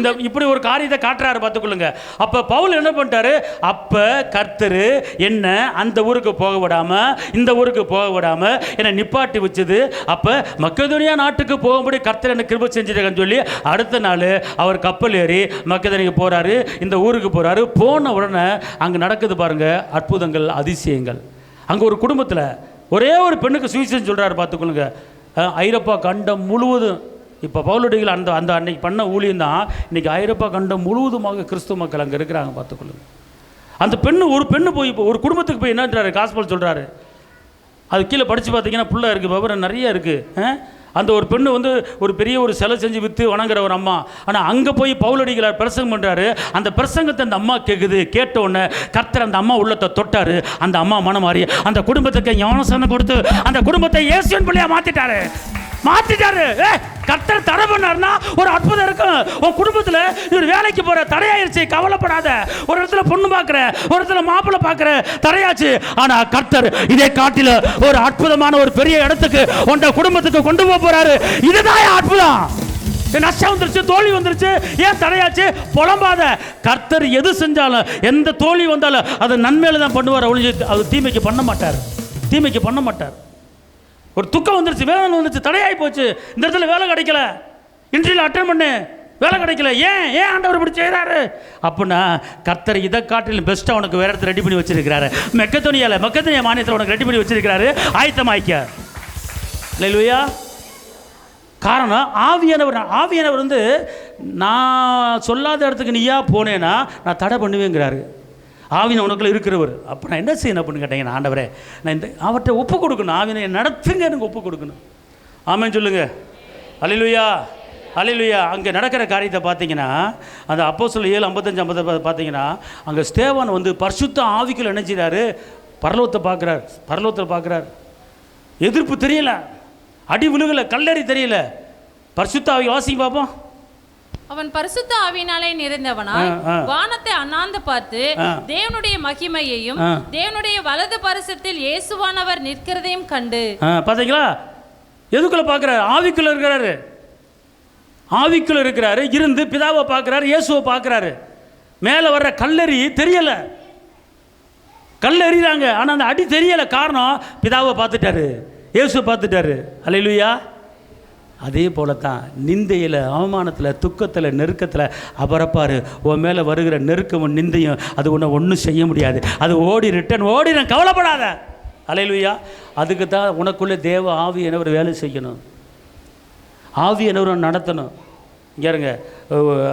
இந்த இப்படி ஒரு காரியத்தை காட்டுறாரு பார்த்துக்கொள்ளுங்க. அப்ப பவுல் என்ன பண்ணிட்டாரு, அப்ப கர்த்தர் என்ன அந்த ஊருக்கு போக விடாம, இந்த ஊருக்கு போக விடாம என்ன நிப்பாட்டி வச்சது. அப்ப மக்கெதோனியா நாட்டுக்கு போகும்படி கர்த்தர் எனக்கு கிருபை செஞ்சிருக்கேன்னு சொல்லி அடுத்த நாள் அவர் கப்பல் ஏறி மக்கெதோனியாக்கு போறாரு, இந்த ஊருக்கு போறாரு. போன உடனே அங்க நடக்குது பாருங்க அற்புதங்கள், அதிசயங்கள். அங்க ஒரு குடும்பத்தில் ஒரே ஒரு பெண்ணுக்கு சுவிசேஷம் சொல்றாரு பார்த்துக்கொள்ளுங்க. ஐரோப்பா கண்டம் முழுவதும், இப்போ பவுலடிகள் அந்த அந்த அன்னைக்கு பண்ண ஊழியம் தான் இன்னைக்கு ஐரோப்பா கண்டம் முழுவதுமாக கிறிஸ்துவ மக்கள் அங்கே இருக்கிறாங்க பார்த்துக்கொள்ளுங்க. அந்த பெண்ணு ஒரு பெண்ணு போய் இப்போ ஒரு குடும்பத்துக்கு போய் என்னன்றாரு, காஸ்பல் சொல்றாரு. அது கீழே படித்து பார்த்தீங்கன்னா புள்ள இருக்குது, விவரம் நிறைய இருக்குது. அந்த ஒரு பெண்ணு வந்து ஒரு பெரிய ஒரு சிலை செஞ்சு விற்று வணங்குற ஒரு அம்மா. ஆனால் அங்கே போய் பவுலடிகளார் பிரசங்கம் பண்ணுறாரு. அந்த பிரசங்கத்தை அந்த அம்மா கேட்குது. கேட்ட உடனே கர்த்தர் அந்த அம்மா உள்ளத்தை தொட்டாரு. அந்த அம்மா மனம் மாறி அந்த குடும்பத்துக்கு ஞானஸ்நானம் கொடுத்து அந்த குடும்பத்தை இயேசுவின் பிள்ளையா மாற்றிட்டாரு. கர்த்தர் தடை பண்ணாருன்னா ஒரு அற்புதம் இருக்கும். உன் குடும்பத்தில் இவர் வேலைக்கு போற தடையாயிருச்சு, கவலைப்படாத. ஒரு இடத்துல பொண்ணு பார்க்குற, ஒரு இடத்துல மாப்பிள்ளை பார்க்குற, தடையாச்சு. ஆனா கர்த்தர் இதை காட்டில ஒரு அற்புதமான ஒரு பெரிய இடத்துக்கு உன் குடும்பத்துக்கு கொண்டு போக போறாரு. இதுதான் அற்புதம். நஷ்டம் வந்துருச்சு, தோல்வி வந்துருச்சு, ஏன் தடையாச்சு, புலம்பாத. கர்த்தர் எது செஞ்சாலும், எந்த தோல்வி வந்தாலும் அது நன்மையில தான் பண்ணுவார், ஒழிஞ்சு அது தீமைக்கு பண்ண மாட்டார். தீமைக்கு பண்ண மாட்டார். ஒரு துக்கம் வந்துருச்சு, வேலை வந்துருச்சு, தடையாகி போச்சு, இந்த இடத்துல வேலை கிடைக்கல, இன்டர்வியூல அட்டெண்ட் பண்ணு, வேலை கிடைக்கல, ஏன் ஏன் ஆண்டவர் இப்படி செய்கிறாரு அப்படின்னா கர்த்தர் இதை காட்டிலும் பெஸ்ட்டாக உனக்கு வேற இடத்துல ரெடி பண்ணி வச்சிருக்கிறாரு. மக்கெதோனியா மாநிலத்தில் உனக்கு ரெடி பண்ணி வச்சிருக்கிறாரு. ஆயத்தமாய்க்க. அல்லேலூயா. காரணம் ஆவியானவர் வந்து நான் சொல்லாத இடத்துக்கு நீயா போனேன்னா நான் தடை பண்ணுவேங்கிறாரு. ஆவின உனக்குள்ள இருக்கிறவர். அப்போ நான் என்ன செய்யணும் அப்படின்னு கேட்டீங்கன்னா, ஆண்டவரே நான் இந்த அவர்கிட்ட ஒப்பு கொடுக்கணும், ஆவினை நடத்துங்க, எனக்கு ஒப்பு கொடுக்கணும். ஆமென் சொல்லுங்க. அல்லேலூயா, அல்லேலூயா. அங்கே நடக்கிற காரியத்தை பார்த்தீங்கன்னா அந்த அப்போஸ்தலர் 7:55 பார்த்தீங்கன்னா அங்கே ஸ்தேவான் வந்து பரிசுத்த ஆவிக்குள்ள நினைச்சிறாரு, பரலோகத்தை பார்க்குறார். எதிர்ப்பு தெரியல, அடி விழுகலை, கல்லறி தெரியல. பரிசுத்த ஆவி வாசிங்க பார்ப்போம். அவன் பரிசுத்த ஆவியினாலே நிறைந்தவனாய் வானத்தை அண்ணாந்து பார்த்து தேவனுடைய மகிமையையும் தேவனுடைய வலது பரிசத்தில் இயேசுவானவர் நிற்கிறதையும் கண்டு. பாத்தீங்களா, எதுக்குள்ள பார்க்கிறாரு, ஆவிக்குள்ள இருக்கிறாரு. ஆவிக்குள்ள இருக்கிறாரு, இருந்து பிதாவை பார்க்கிறாரு, இயேசுவை பார்க்கிறாரு. மேலே வர்ற கல்லறி தெரியல, கல்லறிறாங்க, ஆனால் அந்த அடி தெரியல. காரணம் பிதாவை பார்த்துட்டாரு, இயேசுவை பார்த்துட்டாரு. அல்லேலூயா, அதே போல தான் நிந்தையில், அவமானத்தில், துக்கத்தில், நெருக்கத்தில் அபரப்பார். உன் மேலே வருகிற நெருக்கமும் நிந்தையும் அது உன்னை ஒன்றும் செய்ய முடியாது. அது ஓடிறேன், கவலைப்படாத. அல்லேலூயா. அதுக்கு தான் உனக்குள்ளே தேவ ஆவியானவர் வேலை செய்யணும், ஆவியானவர் நடத்தணும். இங்கே இருங்க,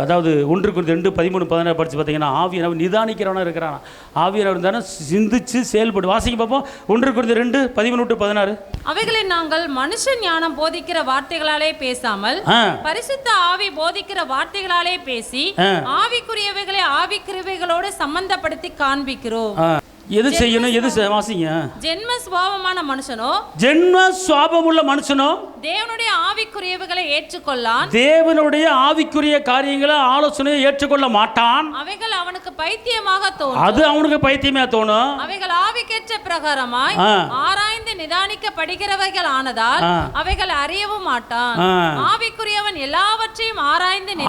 அதாவது 1 Corinthians 2:13-14 படித்து பார்த்தீங்கன்னா ஆவியானவர் நிதானிக்கிறவனாக இருக்கிறான். ஆவியானவர் தானே சிந்திச்சு செயல்படு. வாசிக்க பார்ப்போம். 1 Corinthians 2:13-16. அவைகளை நாங்கள் மனுஷ ஞானம் போதிக்கிற வார்த்தைகளாலே பேசாமல் பரிசுத்த ஆவி போதிக்கிற வார்த்தைகளாலே பேசி ஆவிக்குரியவைகளை ஆவிக்குரியவைகளோடு சம்பந்தப்படுத்தி காண்பிக்கிறோம். எது செய்யணும், எது வாசிங்க. ஜென்ம சுபாவமான மனுஷனோ, ஜென்ம சுபாவமுள்ள மனுஷனோ தேவனுடைய ஆவிக்குரியவைகளை ஏற்றுக்கொள்ளான், தேவனுடைய ஆவிக்குரிய காரியங்களை ஆலோசனையை ஏற்றுக்கொள்ள மாட்டான். அவைகள் அவனுக்கு பைத்தியமாக தோணும். அது அவனுக்கு பைத்தியமே தோணும். அவைகள் ஆவிக்கேற்ற பிரகாரமாய் ஆராய்ந்து நிதானிக்கப்படுகிறவைகள் ஆனதால் அவைகள் அறியவும் மாட்டான். ஆவிக்குரியவன் எல்லாவற்றையும் ஆராய்ந்து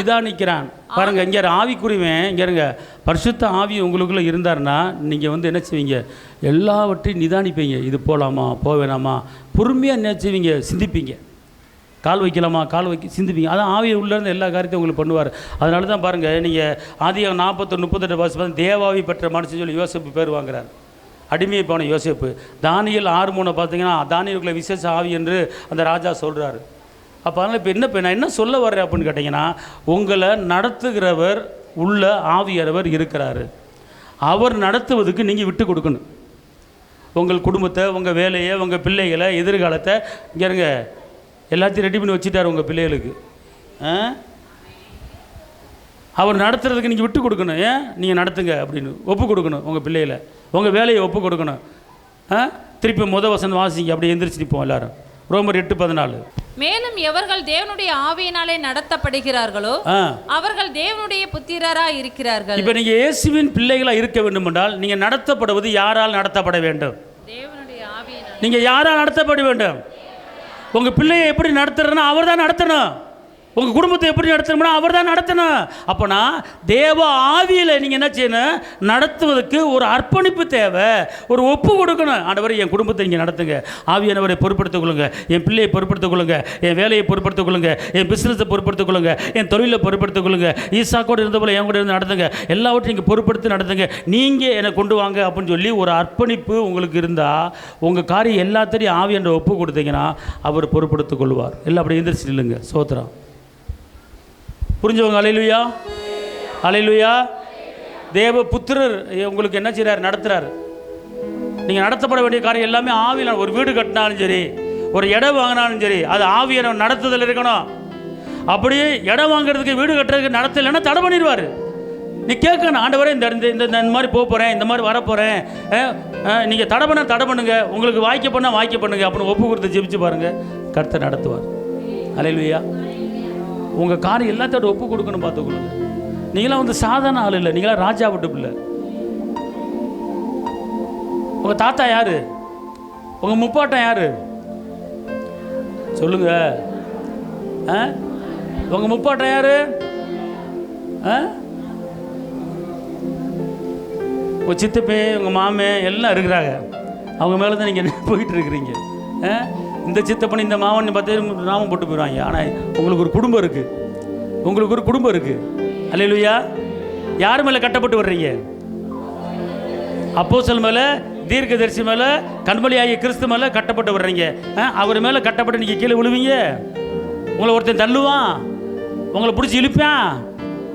நிதானிக்கிறான். பாருங்க, இங்க ஆவிக்குரியவன், இங்க இருங்க, பரிசுத்த ஆவி உங்களுக்குள்ள இருந்தாருன்னா நீங்க என்ன செய்வீங்க, எல்லாவற்றையும் நிதானிப்பீங்க. இது போகலாமா, போக வேணாமா, பொறுமையாக என்ன செய்வீங்க, சிந்திப்பீங்க. கால் வைக்கலாமா, சிந்திப்பீங்க. அதான் ஆவியை உள்ளேருந்து எல்லா காரியத்தையும் உங்களுக்கு பண்ணுவார். அதனால தான் பாருங்கள், நீங்கள் ஆதியாகமம் 41:38 வாசி தேவாவி பெற்ற மனுஷன் சொல்லி யோசேப்பு பேர் வாங்குறார். அடிமையை போன யோசேப்பு. தானியேல் 6:3 பார்த்தீங்கன்னா தானியேலுக்குள்ள விசேஷ ஆவி என்று அந்த ராஜா சொல்கிறாரு. அப்போ அதனால் இப்போ நான் என்ன சொல்ல வர்றேன் அப்படின்னு கேட்டிங்கன்னா, உங்களை நடத்துகிறவர் உள்ள ஆவியானவர் இருக்கிறாரு. அவர் நடத்துவதுக்கு நீங்கள் விட்டு கொடுக்கணும். உங்கள் குடும்பத்தை, உங்கள் வேலையை, உங்கள் பிள்ளைகளை, எதிர்காலத்தை இங்கே இருங்க எல்லாத்தையும் ரெடி பண்ணி வச்சுட்டார் உங்கள் பிள்ளைகளுக்கு. அவர் நடத்துறதுக்கு நீங்கள் விட்டு கொடுக்கணும். நீங்கள் நடத்துங்க அப்படின்னு ஒப்பு கொடுக்கணும். உங்கள் பிள்ளைகளை, உங்கள் வேலையை ஒப்பு கொடுக்கணும். திருப்பி வசனம் வாசிங்க, அப்படி எந்திரிச்சு நிற்போம் எல்லாரும். ரோமர் 8:14. மேலும் எவர்கள் தேவனுடைய ஆவியினாலே நடத்தப்படுகிறார்களோ அவர்கள் தேவனுடைய புத்திரராய் இருக்கிறார்கள். இப்போ நீங்கள் இயேசுவின் பிள்ளைகளாக இருக்க வேண்டும் என்றால் நீங்கள் நடத்தப்படுவது யாரால் நடத்தப்பட வேண்டும்? தேவனுடைய ஆவியினால். நீங்கள் யாரால் நடத்தப்பட வேண்டும்? உங்கள் பிள்ளையை எப்படி நடத்துறதுன்னா அவர் தான் நடத்தணும். உங்கள் குடும்பத்தை எப்படி நடத்தணும்னா அவர் தான் நடத்தணும். அப்போனா தேவ ஆவியில் நீங்கள் என்ன செய்யணும், நடத்துவதற்கு ஒரு அர்ப்பணிப்பு தேவை, ஒரு ஒப்பு கொடுக்கணும். ஆண்டவரை என் குடும்பத்தை நீங்கள் நடத்துங்க, ஆவியானவரை பொறுப்படுத்திக் கொள்ளுங்க, என் பிள்ளையை பொறுப்படுத்திக் கொள்ளுங்க, என் வேலையை பொறுப்படுத்திக் கொள்ளுங்க, என் பிஸ்னஸை பொறுப்படுத்திக் கொள்ளுங்க, என் தொழிலை பொறுப்படுத்திக் கொள்ளுங்க, ஈசாக்கோடு இருந்த போல என் கூட இருந்து நடத்துங்க, எல்லாவற்றையும் நீங்கள் பொறுப்படுத்தி நடத்துங்க, நீங்கள் என்னை கொண்டு வாங்க அப்படின்னு சொல்லி ஒரு அர்ப்பணிப்பு உங்களுக்கு இருந்தால் உங்கள் காரியம் எல்லாத்தையும் ஆவியானவரை ஒப்பு கொடுத்தீங்கன்னா அவர் பொறுப்படுத்திக் கொள்வார். எல்லாம் அப்படி எந்திரிச்சு இல்லைங்க. சோத்திரம். புரிஞ்சவங்க? அல்லேலூயா, அல்லேலூயா. தேவ புத்திரர் உங்களுக்கு என்ன செய்கிறார், நடத்துகிறார். நீங்கள் நடத்தப்பட வேண்டிய காரியம் எல்லாமே ஆவியானவர். ஒரு வீடு கட்டினாலும் சரி, ஒரு இடம் வாங்கினாலும் சரி, அது ஆவியானவர் நடத்துதல் இருக்கணும். அப்படியே இடம் வாங்குறதுக்கு, வீடு கட்டுறதுக்கு நடத்தலைன்னா தடை பண்ணிடுவார். நீ கேட்கணும், ஆண்டவரே இந்த மாதிரி போக போகிறேன், இந்த மாதிரி வரப்போகிறேன், நீங்கள் தடை பண்ணுங்க, உங்களுக்கு வாய்க்க பண்ணுங்க அப்படின்னு ஒப்பு கொடுத்து ஜெபிச்சு பாருங்கள், கர்த்தர் நடத்துவார். அல்லேலூயா. உங்கள் காரியம் எல்லாத்தோட ஒப்பு கொடுக்கணும். பார்த்துக்கொள்ளுங்க. நீங்களாம் சாதாரண ஆள் இல்லை, நீங்களாம் ராஜா விட்டு பிள்ளை. உங்கள் தாத்தா யாரு, உங்கள் முப்பாட்டம் யாரு சொல்லுங்க. உங்கள் முப்பாட்டம் யாரு? உங்கள் சித்தப்பே, உங்கள் மாமே எல்லாம் இருக்கிறாங்க. அவங்க மேலே தான் நீங்கள் போயிட்டு இருக்கிறீங்க. இந்த சித்தப்பன், இந்த மாவன் 10 பேர் நாமம் போட்டு போயிடுவாங்க. ஆனால் உங்களுக்கு ஒரு குடும்பம் இருக்குது, அல்லேலூயா. யார் மேலே கட்டப்பட்டு வர்றீங்க? அப்போஸ்தலர் மேலே, தீர்க்கதரிசி மேலே, கண்மலையாகிய கிறிஸ்து மேலே கட்டப்பட்டு வர்றீங்க. அவர் மேலே கட்டப்பட்டு நீங்கள் கீழே விழுவீங்க. உங்களை ஒருத்தன் தள்ளுவான், உங்களை பிடிச்சி இழுப்பான்,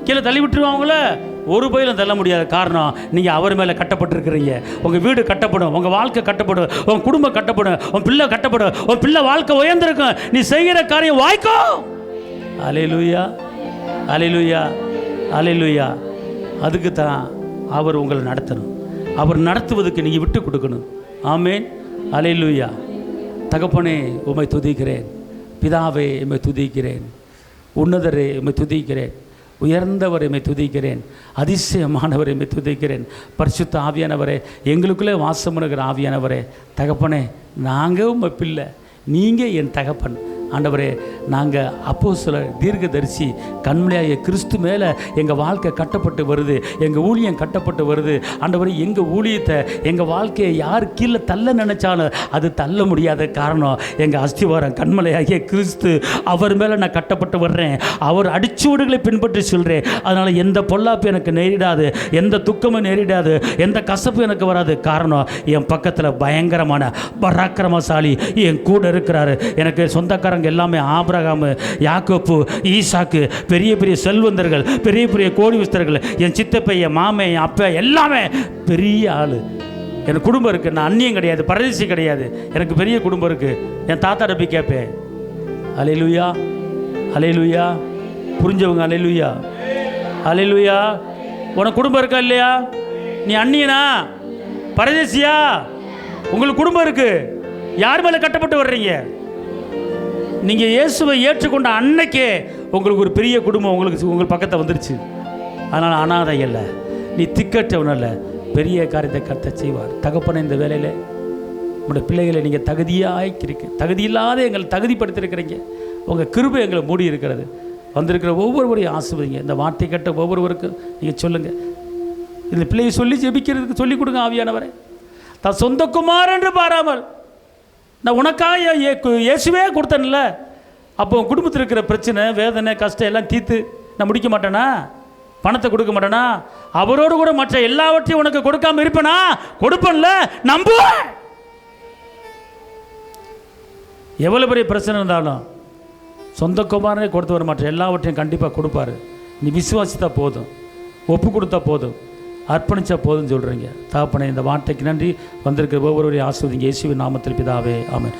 கீழே தள்ளி விட்டுருவான். உங்களை ஒரு பயிலும் தள்ள முடியாத காரணம் நீங்கள் அவர் மேலே கட்டப்பட்டிருக்கிறீங்க. உங்கள் வீடு கட்டப்படும், உங்கள் வாழ்க்கை கட்டப்படும், உங்கள் குடும்பம் கட்டப்படும், உன் பிள்ளை கட்டப்படும், உன் பிள்ளை வாழ்க்கை உயர்ந்திருக்கும், நீ செய்கிற காரியம் வாய்க்கும். அல்லேலூயா, அல்லேலூயா, அல்லேலூயா. அதுக்கு தான் அவர் உங்களை நடத்தணும். அவர் நடத்துவதற்கு நீங்கள் விட்டு கொடுக்கணும். ஆமேன், அல்லேலூயா. தகப்பனே உம்மை துதிக்கிறேன், பிதாவே உம்மை துதிக்கிறேன், உன்னதரே உம்மை துதிக்கிறேன், உயர்ந்தவரை துதிக்கிறேன், அதிசயமானவரை துதிக்கிறேன். பரிசுத்த ஆவியானவரே, எங்களுக்குள்ளே வாசம் பண்ணுகிற ஆவியானவரே, தகப்பனே நாங்கள் உங்கள் பிள்ளை, நீங்கள் என் தகப்பன். ஆண்டவரே, நாங்கள் அப்போஸ்தலர் தீர்க்கதரிசி கண்மலையாகிய கிறிஸ்து மேலே எங்கள் வாழ்க்கை கட்டப்பட்டு வருது, எங்கள் ஊழியம் கட்டப்பட்டு வருது. ஆண்டவரே, எங்கள் ஊழியத்தை, எங்கள் வாழ்க்கையை யார் கீழே தள்ள நினச்சாலும் அது தள்ள முடியாத காரணம் எங்கள் அஸ்திவாரம் கண்மலையாகிய கிறிஸ்து. அவர் மேலே நான் கட்டப்பட்டு வர்றேன், அவர் அடிச்சுவடுகளை பின்பற்றி சொல்கிறேன். அதனால் எந்த பொல்லாப்பு எனக்கு நேரிடாது, எந்த துக்கமும் நேரிடாது, எந்த கசப்பு எனக்கு வராது. காரணம், என் பக்கத்தில் பயங்கரமான பராக்கிரமசாலி என் கூட இருக்கிறாரு. எனக்கு சொந்தக்காரங்க எல்லாமே ஆபிரகாம், யாக்கோப்பு, ஈசாக்கு, பெரிய பெரிய செல்வந்தர்கள், பெரிய பெரிய கோடீஸ்வரர்கள். என் சித்தப்பை, என் மாமே, என் அப்பா எல்லாமே பெரிய ஆள். எனக்கு குடும்பம் இருக்குது, நான் அந்நியம் கிடையாது, பரதேசி கிடையாது, எனக்கு பெரிய குடும்பம் இருக்குது. என் தாத்தாட்ட போய் கேட்பேன். அல்லேலூயா, அல்லேலூயா. புரிஞ்சவங்க அல்லேலூயா, அல்லேலூயா. உனக்கு குடும்பம் இருக்கா இல்லையா? நீ அந்நியனா, பரதேசியா? உங்களுக்கு குடும்பம் இருக்குது. யார் மேலே கட்டப்பட்டு வர்றீங்க? நீங்கள் இயேசுவை ஏற்றுக்கொண்ட அன்னைக்கே உங்களுக்கு ஒரு பெரிய குடும்பம் உங்கள் பக்கத்தை வந்துருச்சு. அதனால் அனாதை இல்லை, நீ திக்கற்றவன் அல்ல, பெரிய காரியத்தை கர்த்தர் செய்வார். தகப்பன, இந்த வேலையில் உங்களுடைய பிள்ளைகளை நீங்கள் தகுதியில்லாத எங்களை தகுதிப்படுத்தியிருக்கிறீங்க. உங்கள் கிருபை எங்களை மூடி இருக்கிறது. வந்திருக்கிற ஒவ்வொருவரையும் ஆசீர்வதிங்க. இந்த வார்த்தை கேட்ட ஒவ்வொருவருக்கும் நீங்கள் சொல்லுங்கள். இந்த பிள்ளையை சொல்லி ஜெபிக்கிறதுக்கு சொல்லிக் கொடுங்க. ஆவியானவரை, தான் சொந்த குமார் என்று பாராமல் நான் உனக்காக இயேசுவே கொடுத்தேன்ல, அப்போ உன் குடும்பத்தில் இருக்கிற பிரச்சனை, வேதனை, கஷ்டம் எல்லாம் தீர்த்து நான் முடிக்க மாட்டேனா? பணத்தை கொடுக்க மாட்டேனா? அவரோடு கூட மற்ற எல்லாவற்றையும் உனக்கு கொடுக்காம இருப்பேனா? கொடுப்பேன்ல, நம்புவேன். எவ்வளோ பெரிய பிரச்சனை இருந்தாலும் சொந்த குமாரனே கொடுத்து மற்ற எல்லாவற்றையும் கண்டிப்பாக கொடுப்பாரு. நீ விசுவாசித்தா போதும், ஒப்பு கொடுத்தா போதும், அர்ப்பணிச்சா போதும் சொல்கிறீங்க. தகப்பனே, இந்த வார்த்தைக்கு நன்றி. வந்திருக்கிற ஒவ்வொருவரையும் ஆசீர்வதிங்க. இயேசுவின் நாமத்தில் பிதாவே, ஆமென்.